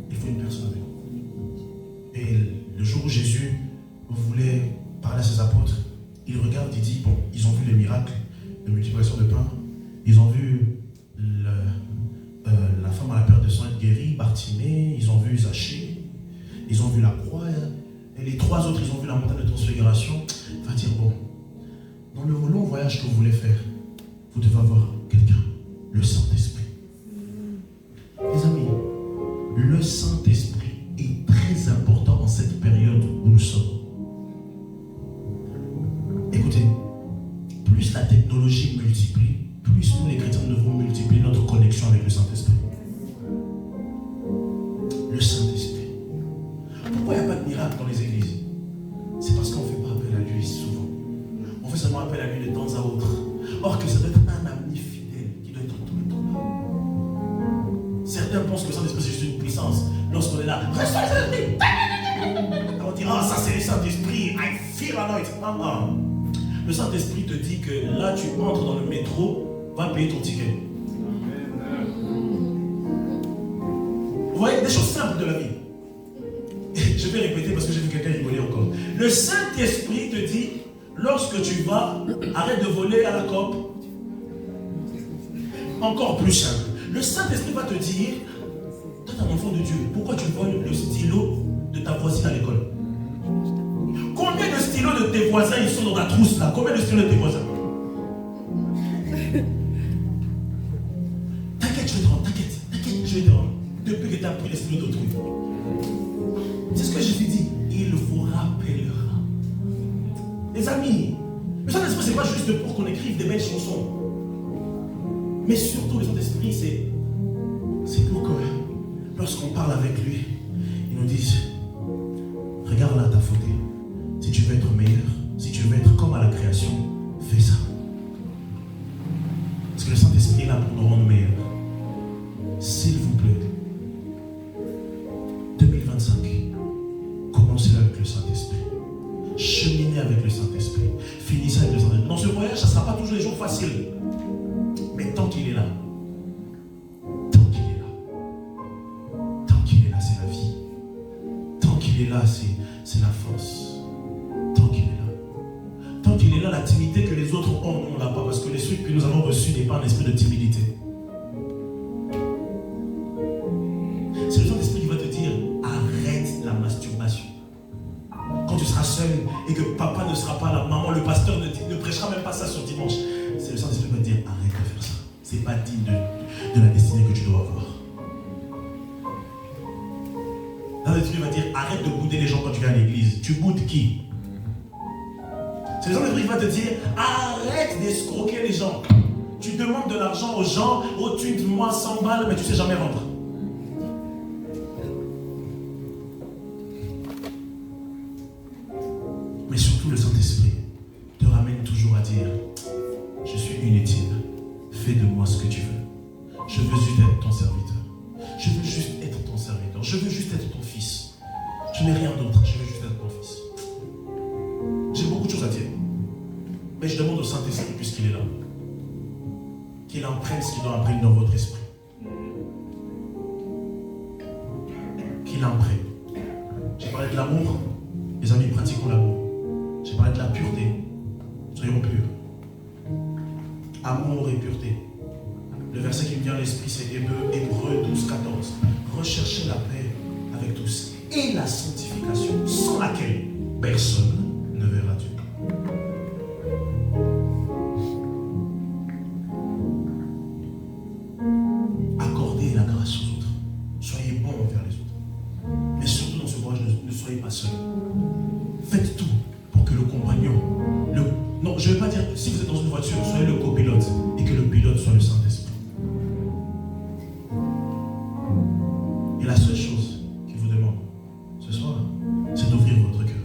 Il faut une personne avec nous. Et le jour où Jésus voulait parler à ses apôtres, il regarde, il dit, bon, ils ont vu les miracles de multiplication de pain, ils ont vu la femme à la perte de sang être guérie, Bartimée, ils ont vu Zachée, ils ont vu la croix, et les 3 autres, ils ont vu la montagne de transfiguration. Il va dire, bon, dans le long voyage que vous voulez faire, vous devez avoir quelqu'un, le Saint-Esprit. Les amis, le Saint-Esprit est très important en cette période où nous sommes. Écoutez, plus la technologie multiplie, plus nous les chrétiens devons multiplier notre connexion avec le Saint-Esprit. Le Saint-Esprit. Pourquoi il n'y a pas de miracle dans les églises? appelle à lui de temps à autre. Or que ça doit être un ami fidèle qui doit être tout le temps là. Certains pensent que le Saint-Esprit c'est juste une puissance. Lorsqu'on est là, reçois le Saint-Esprit. On dit, ah, ça c'est le Saint-Esprit, I feel anointed. Non. Le Saint-Esprit te dit que là tu entres dans le métro, va payer ton ticket. Vous voyez, des choses simples de la vie. Je vais répéter parce que j'ai vu quelqu'un rigoler encore. Le Saint-Esprit te dit, lorsque tu vas, arrête de voler à la COP. Encore plus simple. Le Saint-Esprit va te dire, toi t'es un enfant de Dieu, pourquoi tu voles le stylo de ta voisine à l'école? Combien de stylos de tes voisins ils sont dans ta trousse là? Combien de stylos de tes voisins? T'inquiète, je vais te rendre, t'inquiète, je vais te rendre. Depuis que tu as pris les stylos d'autrui. C'est ce que je t'ai dit. Il vous rappellera. Les amis, le Saint-Esprit, c'est pas juste pour qu'on écrive des belles chansons. Mais surtout, le Saint-Esprit, c'est pour que lorsqu'on parle avec lui, il nous dise, regarde là ta faute. Si tu veux être meilleur, si tu veux être comme à la création, fais ça. Parce que le Saint-Esprit est là pour nous rendre meilleurs. S'il vous plaît, 2025, commencez avec le Saint-Esprit. Cheminez avec le Saint-Esprit. Finissez avec le Saint-Esprit. Dans ce voyage, ça ne sera pas toujours les jours faciles. Mais tant qu'il est là, c'est la vie. Tant qu'il est là, c'est la force. Tant qu'il est là. Tant qu'il est là, la timidité que les autres ont, nous on l'a pas. Parce que les trucs que nous avons reçus n'est pas un esprit de timidité. C'est le Saint-Esprit qui va te dire, arrête la masturbation. Quand tu seras seul et que papa ne sera pas là, maman, le pasteur ne prêchera même pas ça sur dimanche. C'est le Saint-Esprit qui va te dire, arrête de faire ça. C'est pas digne de la destinée que tu dois avoir. Saint-Esprit va dire, arrête de bouder les gens quand tu viens à l'église. Tu boudes qui? C'est le Saint-Esprit qui va te dire, arrête d'escroquer les gens. Tu demandes de l'argent aux gens, oh tu moi 100 balles, mais tu ne sais jamais rendre. Mais surtout le Saint-Esprit te ramène toujours à dire, je suis inutile, fais de moi ce que tu veux. Je veux juste être ton serviteur. Je veux juste être ton serviteur. Je veux juste être ton fils. Je n'ai rien d'autre, je veux juste être ton fils. J'ai beaucoup de choses à dire. Mais je demande au Saint-Esprit, puisqu'il est là, qu'il imprègne ce qu'il doit imprégner dans votre esprit. Qu'il imprègne. J'ai parlé de l'amour. Les amis, pratiquons l'amour. J'ai parlé de la pureté. Soyons purs. Amour et pureté. Le verset qui me vient à l'esprit, c'est Hébreux 12, 14. Recherchez la paix avec tous et la sanctification, sans laquelle personne ne verra Dieu. Accordez la grâce aux autres. Soyez bons envers les autres. Mais surtout dans ce voyage, ne soyez pas seuls. Faites tout pour que le compagnon, non, je ne vais pas dire, si vous êtes dans une voiture, soyez le copilote et que le pilote soit le Saint-Esprit. Et la seule chose qu'il vous demande ce soir, c'est d'ouvrir votre cœur.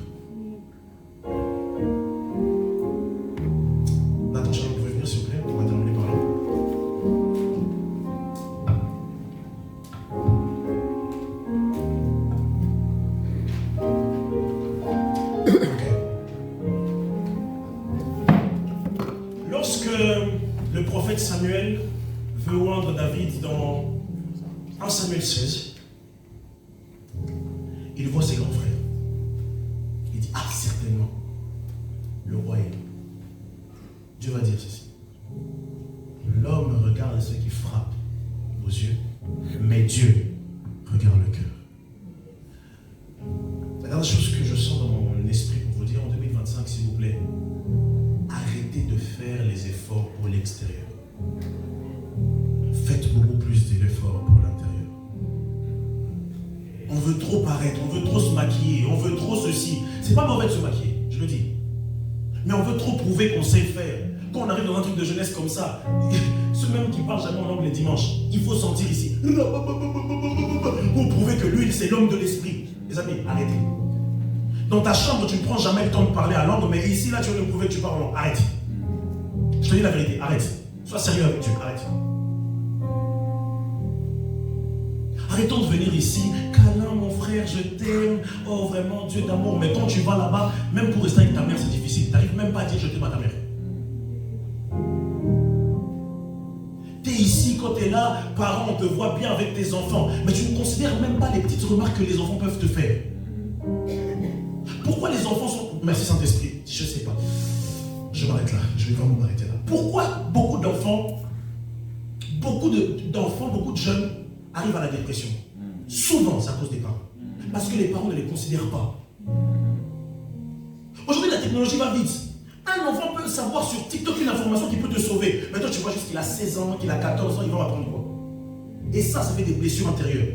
Nathan, vous pouvez venir s'il vous plaît, on va terminer par là. Lorsque le prophète Samuel veut oindre David dans 1 Samuel 16, il voit ses grands frères. Il dit, ah certainement, le roi est là. Dieu va dire ceci. L'homme regarde ce qui frappe aux yeux, mais Dieu regarde le cœur. La dernière chose que je sens dans mon esprit pour vous dire en 2025, s'il vous plaît, arrêtez de faire les efforts pour l'extérieur. Faites beaucoup plus d'efforts pour l'intérieur. On veut trop paraître, on veut trop se maquiller, on veut trop ceci. C'est pas mauvais de se maquiller, je le dis. Mais on veut trop prouver qu'on sait faire. Quand on arrive dans un truc de jeunesse comme ça, ceux même qui parlent jamais en langue les dimanches, il faut sentir ici. Pour prouver que lui, c'est l'homme de l'esprit. Les amis, arrêtez. Dans ta chambre, tu ne prends jamais le temps de parler à langue, mais ici, là, tu veux nous prouver que tu parles en langue. Arrête. Je te dis la vérité, arrête. Sois sérieux avec Dieu, arrête. Arrêtons de venir ici, câlin mon frère, je t'aime, oh vraiment Dieu d'amour, mais quand tu vas là-bas, même pour rester avec ta mère c'est difficile, tu n'arrives même pas à dire je t'aime à ta mère. Tu es ici, quand tu es là, parents, on te voit bien avec tes enfants, mais tu ne considères même pas les petites remarques que les enfants peuvent te faire. Pourquoi les enfants sont... Merci Saint-Esprit, je ne sais pas. Je m'arrête là, je vais vraiment m'arrêter là. Pourquoi beaucoup d'enfants, beaucoup de jeunes arrivent à la dépression? Souvent, c'est à cause des parents. Parce que les parents ne les considèrent pas. Aujourd'hui, la technologie va vite. Un enfant peut savoir sur TikTok une information qui peut te sauver. Mais toi, tu vois juste qu'il a 16 ans, qu'il a 14 ans, il va apprendre quoi? Et ça fait des blessures intérieures.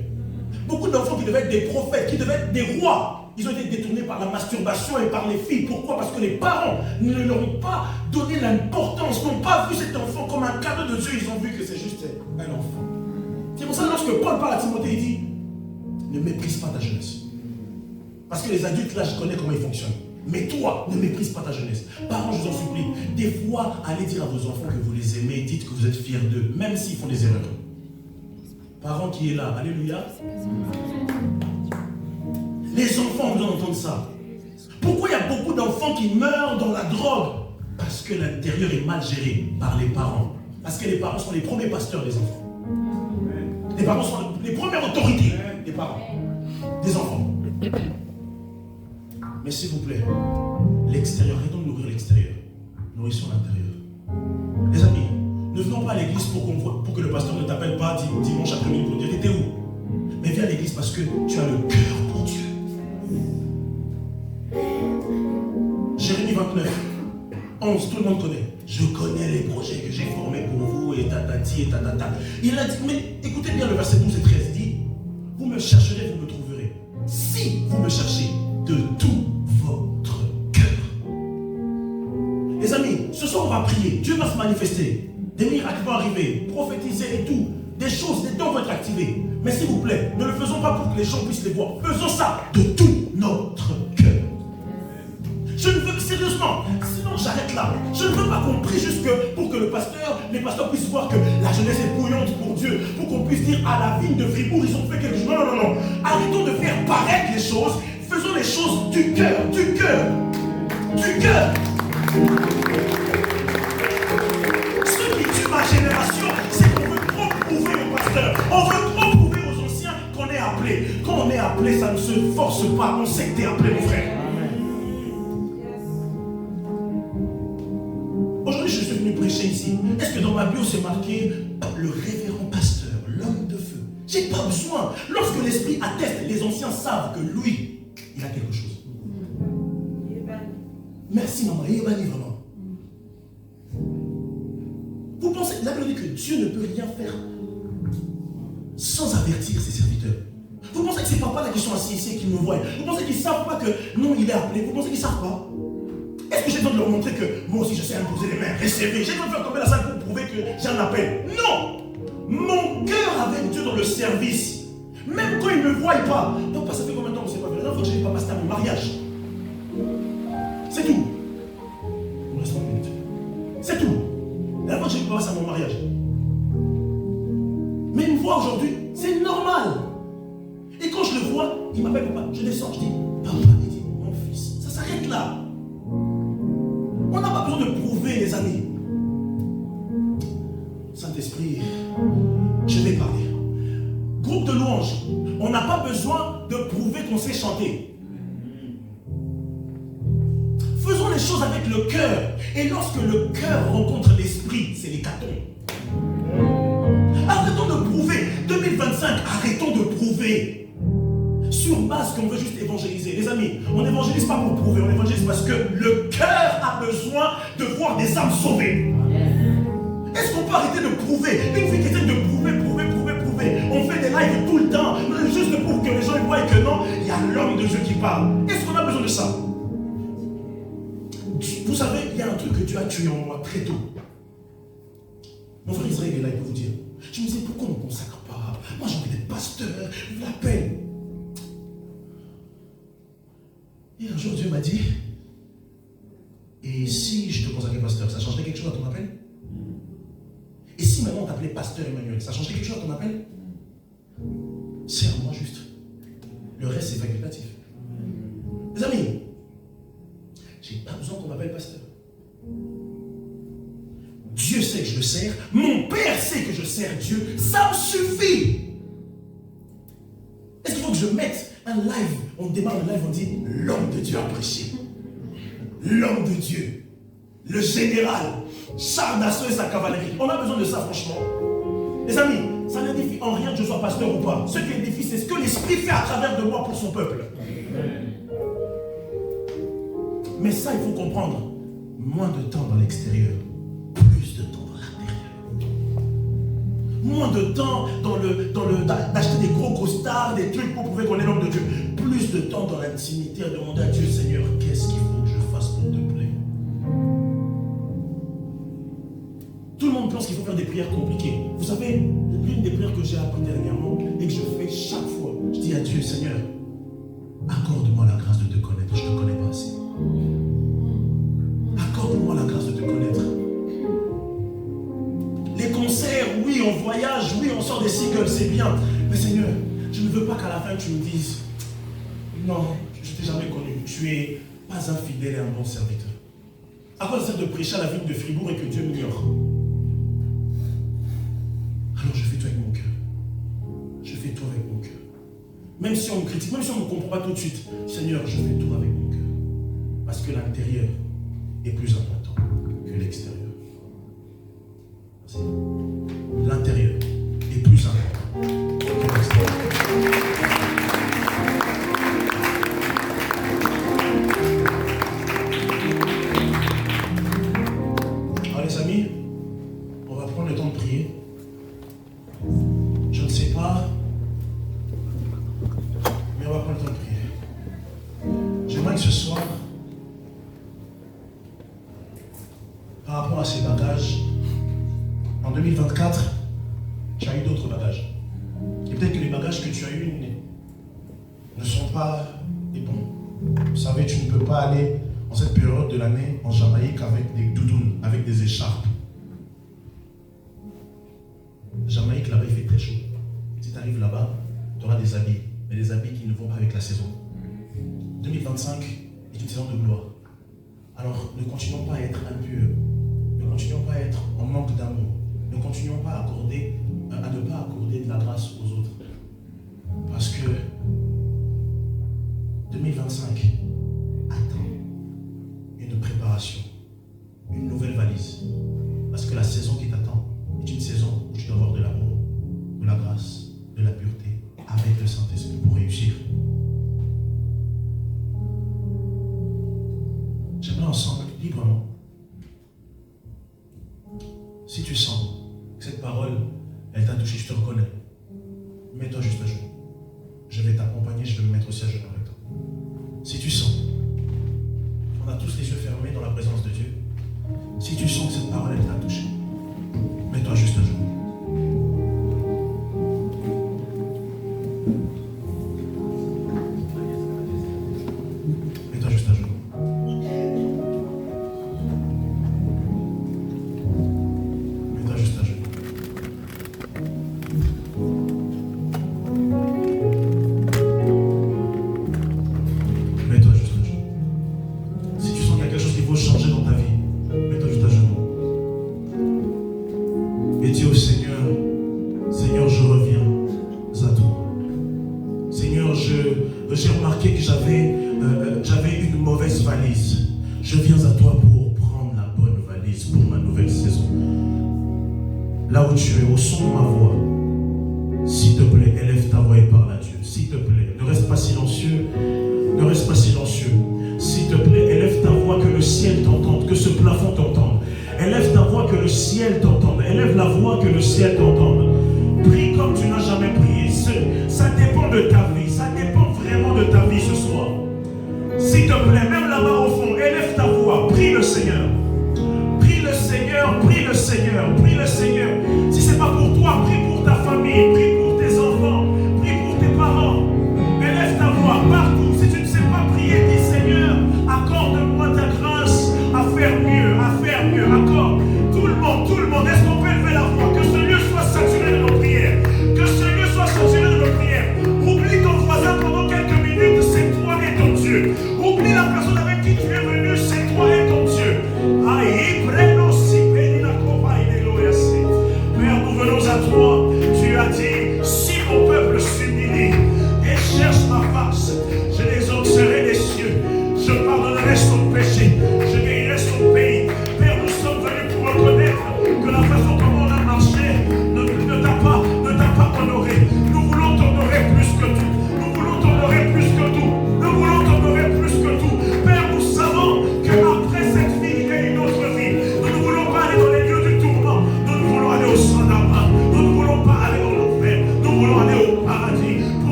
Beaucoup d'enfants qui devaient être des prophètes, qui devaient être des rois, ils ont été détournés par la masturbation et par les filles. Pourquoi? Parce que les parents ne leur ont pas donné l'importance, n'ont pas vu cet enfant comme un cadeau de Dieu. Ils ont vu que c'est juste un enfant. C'est pour ça que lorsque Paul parle à Timothée, il dit ne méprise pas ta jeunesse. Parce que les adultes, là, je connais comment ils fonctionnent. Mais toi, ne méprise pas ta jeunesse. Parents, je vous en supplie, des fois, allez dire à vos enfants que vous les aimez, dites que vous êtes fiers d'eux, même s'ils font des erreurs. Parents qui est là, alléluia. Les enfants, vous entendez ça. Pourquoi il y a beaucoup d'enfants qui meurent dans la drogue? Parce que l'intérieur est mal géré par les parents. Parce que les parents sont les premiers pasteurs des enfants. Les parents sont les premières autorités des parents, des enfants. Mais s'il vous plaît, l'extérieur, arrêtons de nourrir l'extérieur. Nourrissons l'intérieur. Les amis, ne venons pas à l'église pour que le pasteur ne t'appelle pas dimanche après-midi pour dire t'étais où? Mais viens à l'église parce que tu as le cœur pour Dieu. Jérémie 29, 11, tout le monde connaît. Je connais les projets que j'ai formés pour vous et tatati et tatata. Il a dit, mais écoutez bien le verset 12 et 13, il dit, vous me chercherez, vous me trouverez. Si vous me cherchez de tout votre cœur. Les amis, ce soir on va prier, Dieu va se manifester. Des miracles vont arriver, prophétiser et tout. Des choses, des dons vont être activés. Mais s'il vous plaît, ne le faisons pas pour que les gens puissent les voir. Faisons ça de tout notre cœur. Je ne veux que sérieusement, sinon j'arrête là. Je ne veux pas qu'on prie juste pour que les pasteurs puissent voir que la jeunesse est bouillante pour Dieu, pour qu'on puisse dire à la vigne de Fribourg, ils ont fait quelque chose. Non, non, non, non. Arrêtons de faire paraître les choses, faisons les choses du cœur, du cœur, du cœur. Ce qui tue ma génération, c'est qu'on veut trop prouver aux pasteurs, on veut trop prouver aux anciens qu'on est appelé. Quand on est appelé, ça ne se force pas, on sait que tu es appelé, mon frère. Aujourd'hui, je suis venu prêcher ici. Est-ce que dans ma bio, c'est marqué le révérend pasteur, l'homme de feu? J'ai pas besoin. Lorsque l'Esprit atteste, les anciens savent que lui, il a quelque chose. Merci, maman. Il est banni vraiment. Vous pensez, la Bible dit que Dieu ne peut rien faire sans avertir ses serviteurs. Vous pensez que c'est papa là qui sont assis ici et qui me voient? Vous pensez qu'ils ne savent pas que non, il est appelé? Vous pensez qu'ils ne savent pas? Est-ce que j'ai besoin de leur montrer que moi aussi je sais imposer les mains, recevoir? J'ai besoin de faire tomber la salle pour prouver que j'ai un appel? Non! Mon cœur avec Dieu dans le service, même quand ils ne me voient pas. Papa, ça fait combien de temps qu'on ne s'est pas vu? La dernière fois que je n'ai pas passé à mon mariage. C'est tout. Il me reste 30 minutes. C'est tout. La dernière fois que je n'ai pas passé à mon mariage. Mais il me voit aujourd'hui, c'est normal. Et quand je le vois, il m'appelle papa. Je descends, je dis, papa, il dit, mon fils, ça s'arrête là. On n'a pas besoin de prouver, les amis. Saint-Esprit, je vais parler. Groupe de louanges, on n'a pas besoin de prouver qu'on sait chanter. Faisons les choses avec le cœur. Et lorsque le cœur rencontre l'esprit, c'est l'hécatombe. Arrêtons de prouver. 2025, arrêtons de prouver. Sur base qu'on veut juste évangéliser. Les amis, on n'évangélise pas pour prouver, on évangélise parce que le cœur a besoin de voir des âmes sauvées. Est-ce qu'on peut arrêter de prouver? Une fille qui essaie de prouver. On fait des lives tout le temps, juste pour que les gens voient que non, il y a l'homme de Dieu qui parle. Est-ce qu'on a besoin de ça? Vous savez, il y a un truc que Dieu a tué en moi très tôt. Mon frère Israël est là, il peut vous dire. Je me disais, pourquoi on ne consacre pas? Moi j'ai envie d'être pasteur, je l'appelle. Et un jour Dieu m'a dit, et si je te consacrais pasteur, ça changerait quelque chose à ton appel? t'appeler pasteur Emmanuel. Ça changeait quelque chose à ton appel? Serre-moi juste. Le reste, c'est facultatif. Les amis, j'ai pas besoin qu'on m'appelle pasteur. Dieu sait que je le sers. Mon Père sait que je sers Dieu. Ça me suffit. Est-ce qu'il faut que je mette un live? On démarre le live, on dit l'homme de Dieu a prêché. L'homme de Dieu. Le général. Char d'assaut et sa cavalerie. On a besoin de ça, franchement. Les amis, ça n'édifie en rien que je sois pasteur ou pas. Ce qui édifie, c'est ce que l'Esprit fait à travers de moi pour son peuple. Mais ça, il faut comprendre. Moins de temps dans l'extérieur, plus de temps dans l'intérieur. Moins de temps d'acheter des gros costards, des trucs pour prouver qu'on est l'homme de Dieu. Plus de temps dans l'intimité à demander à Dieu, Seigneur, qu'est-ce qu'il faut que je fasse pour te plaire? Tout le monde pense qu'il faut faire des prières compliquées. Vous savez, l'une des prières que j'ai appris dernièrement et que je fais chaque fois, je dis à Dieu, Seigneur, accorde-moi la grâce de te connaître, je ne te connais pas assez. Accorde-moi la grâce de te connaître. Les concerts, oui, on voyage, oui, on sort des singles, c'est bien. Mais Seigneur, je ne veux pas qu'à la fin tu me dises, non, je ne t'ai jamais connu, tu es pas un fidèle et un bon serviteur. À quoi ça sert de prêcher à la ville de Fribourg et que Dieu m'ignore? Alors je fais tout avec mon cœur. Je fais tout avec mon cœur. Même si on me critique, même si on ne me comprend pas tout de suite, Seigneur, je fais tout avec mon cœur. Parce que l'intérieur est plus important que l'extérieur. L'intérieur est plus important que l'extérieur. Alors les amis, on va prendre le temps de prier. Je ne sais pas, mais on va prendre le temps de prier. J'aimerais que ce soir, par rapport à ces bagages, en 2024, tu as eu d'autres bagages. Et peut-être que les bagages que tu as eus ne sont pas les bons. Vous savez, tu ne peux pas aller en cette période de l'année en Jamaïque avec des doudounes, avec des écharpes. Jamaïque, là-bas, il fait très chaud. Si tu arrives là-bas, tu auras des habits, mais des habits qui ne vont pas avec la saison. 2025 est une saison de gloire. Alors, ne continuons pas à être impurs. Ne continuons pas à être en manque d'amour. Ne continuons pas à ne pas accorder de la grâce aux autres. Parce que 2025 attend une préparation, une nouvelle valise. Parce que la saison qui t'attend est une saison où tu dois avoir de l'amour, de la grâce, de la pureté, avec le Saint-Esprit pour réussir. J'aimerais ensemble, librement, si tu sens que cette parole, elle t'a touché, je te reconnais, mets-toi juste à genoux. Je vais t'accompagner, je vais me mettre aussi à genoux avec toi. Si tu sens, on a tous les yeux fermés dans la présence de Dieu. Si tu sens que cette parole, elle t'a touché, mets-toi juste à genoux. Mets-toi juste à genoux. Mets-toi juste à genoux. Mets-toi juste à genoux. Si tu sens qu'il y a quelque chose qu'il faut changer dans ta vie, mets-toi juste à genoux. Et dis au Seigneur, Seigneur, je reviens à toi. Seigneur, j'ai remarqué que j'avais une mauvaise valise. Je viens à toi pour prendre la bonne valise pour ma nouvelle saison. Là où tu es, au son de ma voix, s'il te plaît, élève ta voix et parle à Dieu. S'il te plaît, ne reste pas silencieux. Ne reste pas silencieux. S'il te plaît, élève ta voix, que le ciel t'entende, que ce plafond t'entende. Élève ta voix, que le ciel t'entende. Élève la voix, que le ciel t'entende. Prie comme tu n'as jamais prié. Ça dépend de ta vie. Ça dépend vraiment de ta vie ce soir. S'il te plaît, même là-bas au fond, élève ta voix. Prie le Seigneur. Prie le Seigneur. Prie le Seigneur. Prie le Seigneur. Si ce n'est pas pour toi, prie pour ta famille. Prie pour tes enfants. Prie pour tes parents. Élève ta voix partout. Si tu ne sais pas prier, dis Seigneur, accorde-moi ta grâce à faire mieux, à faire mieux. Accorde. Tout le monde, est-ce qu'on peut élever la voix? Que ce lieu soit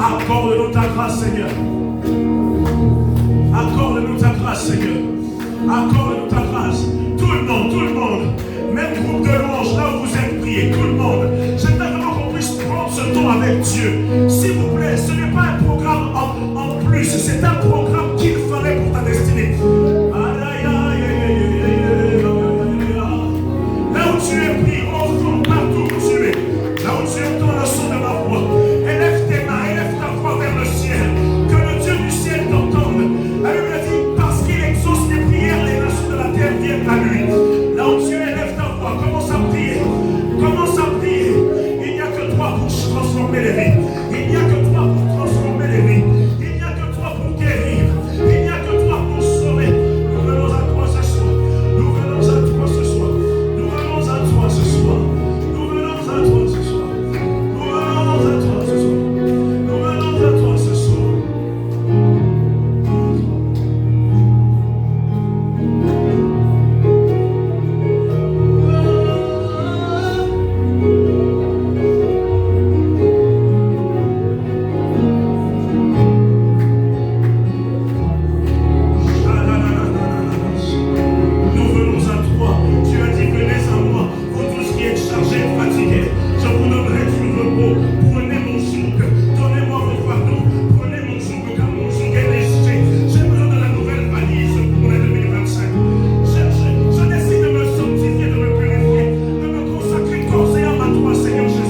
Accorde-nous ta grâce, Seigneur. Accorde-nous ta grâce, Seigneur. Accorde-nous ta grâce. Tout le monde, même groupe de louanges, là où vous êtes priés, tout le monde. J'aimerais vraiment qu'on puisse prendre ce temps avec Dieu. S'il vous plaît, ce n'est pas un programme en plus, c'est un programme qu'il fallait pour ta destinée. Là où tu es pris, au fond, partout où tu es, là où tu entends le son de ma voix, élève tes mains, élève ta voix vers le ciel, que le Dieu du ciel t'entende. La Bible dit, parce qu'il exauce les prières, les nations de la terre viennent à lui. Là où tu élèves ta voix, commence à prier, commence à prier. Il n'y a que toi pour transformer les vies, il n'y a que toi pour transformer les vies, il n'y a que toi pour guérir, il n'y a que toi pour sauver. Nous venons à toi ce soir, nous venons à toi ce soir, nous venons à toi ce soir, nous venons à toi ce soir, nous venons à toi ce soir, nous venons à toi ce soir. Nous venons à toi. Tu as dit, venez à moi, vous tous qui êtes chargés et fatigués. Je vous donnerai du repos. Prenez mon joug, donnez-moi vos fardeaux. Prenez mon joug, car mon joug est léger. J'ai besoin de la nouvelle valise pour l'année 2025. Je décide de me sanctifier, de me purifier, de me consacrer corps et âme à toi, Seigneur Jésus.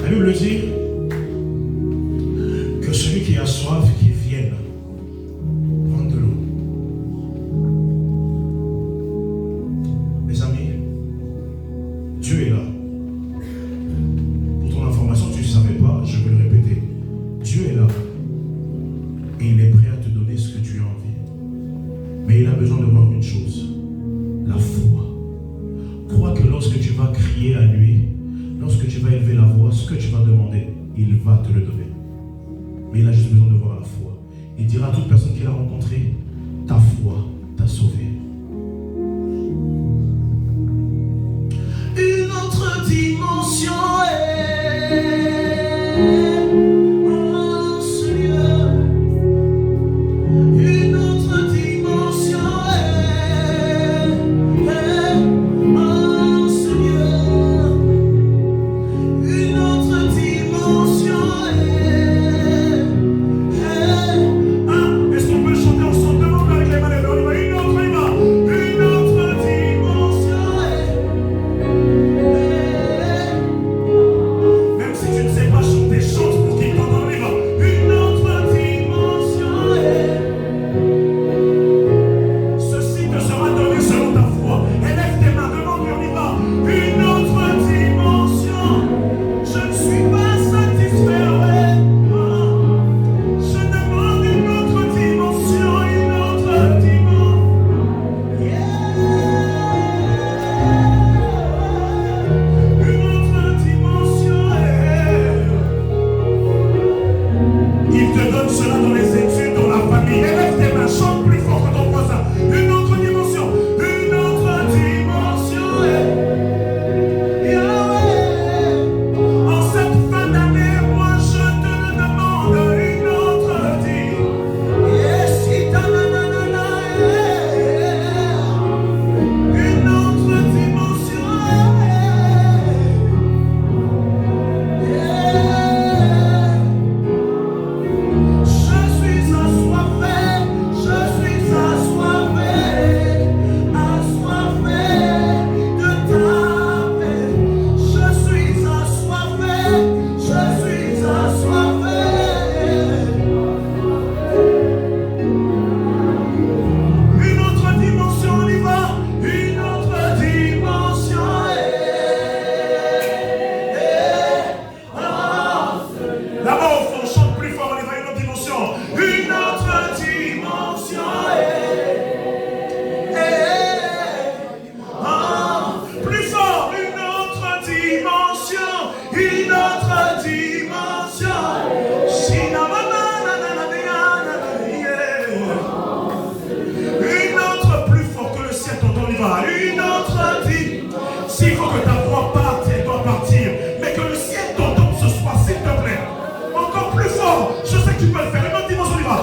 La Bible dit que celui qui a soif, qui vienne prendre de l'eau. Mes amis, Dieu est là. Pour ton information, tu ne savais pas, je vais le répéter. Dieu est là. Et il est prêt à te donner ce que tu as envie. Mais il a besoin de voir une chose, la foi. Crois que lorsque tu vas crier à lui, lorsque tu vas élever la voix, ce que tu vas demander, il va te le donner. Mais il a juste besoin de voir la foi. Il dira à toute personne qu'il a rencontrée, ta foi t'a sauvé. Une autre dimension est en ce lieu. Une autre dimension est en ce lieu. Une autre dimension est-ce qu'on peut le chanter ensemble? Demande avec les mains levées, on y va. Une autre dimension est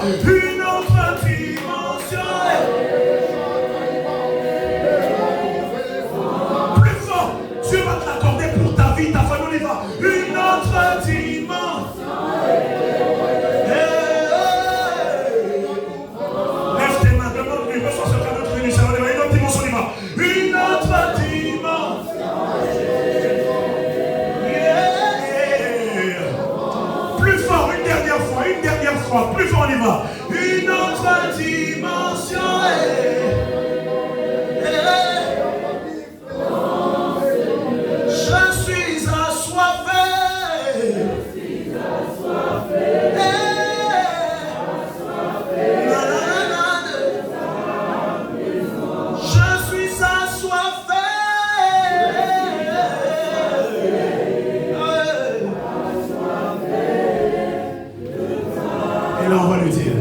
Une autre dimension. Plus fort. Dieu va te l'accorder pour ta vie, ta famille. On y va. Une autre dimension. Lève tes mains, demande-lui, reçois ce cadeau de bénédiction. On y va. Une autre dimension, on y va. Une autre dimension. Plus fort, une dernière fois, plus fort on y va. Une autre dimension. Je suis assoiffé. Je suis assoiffé. Et là on va lui dire.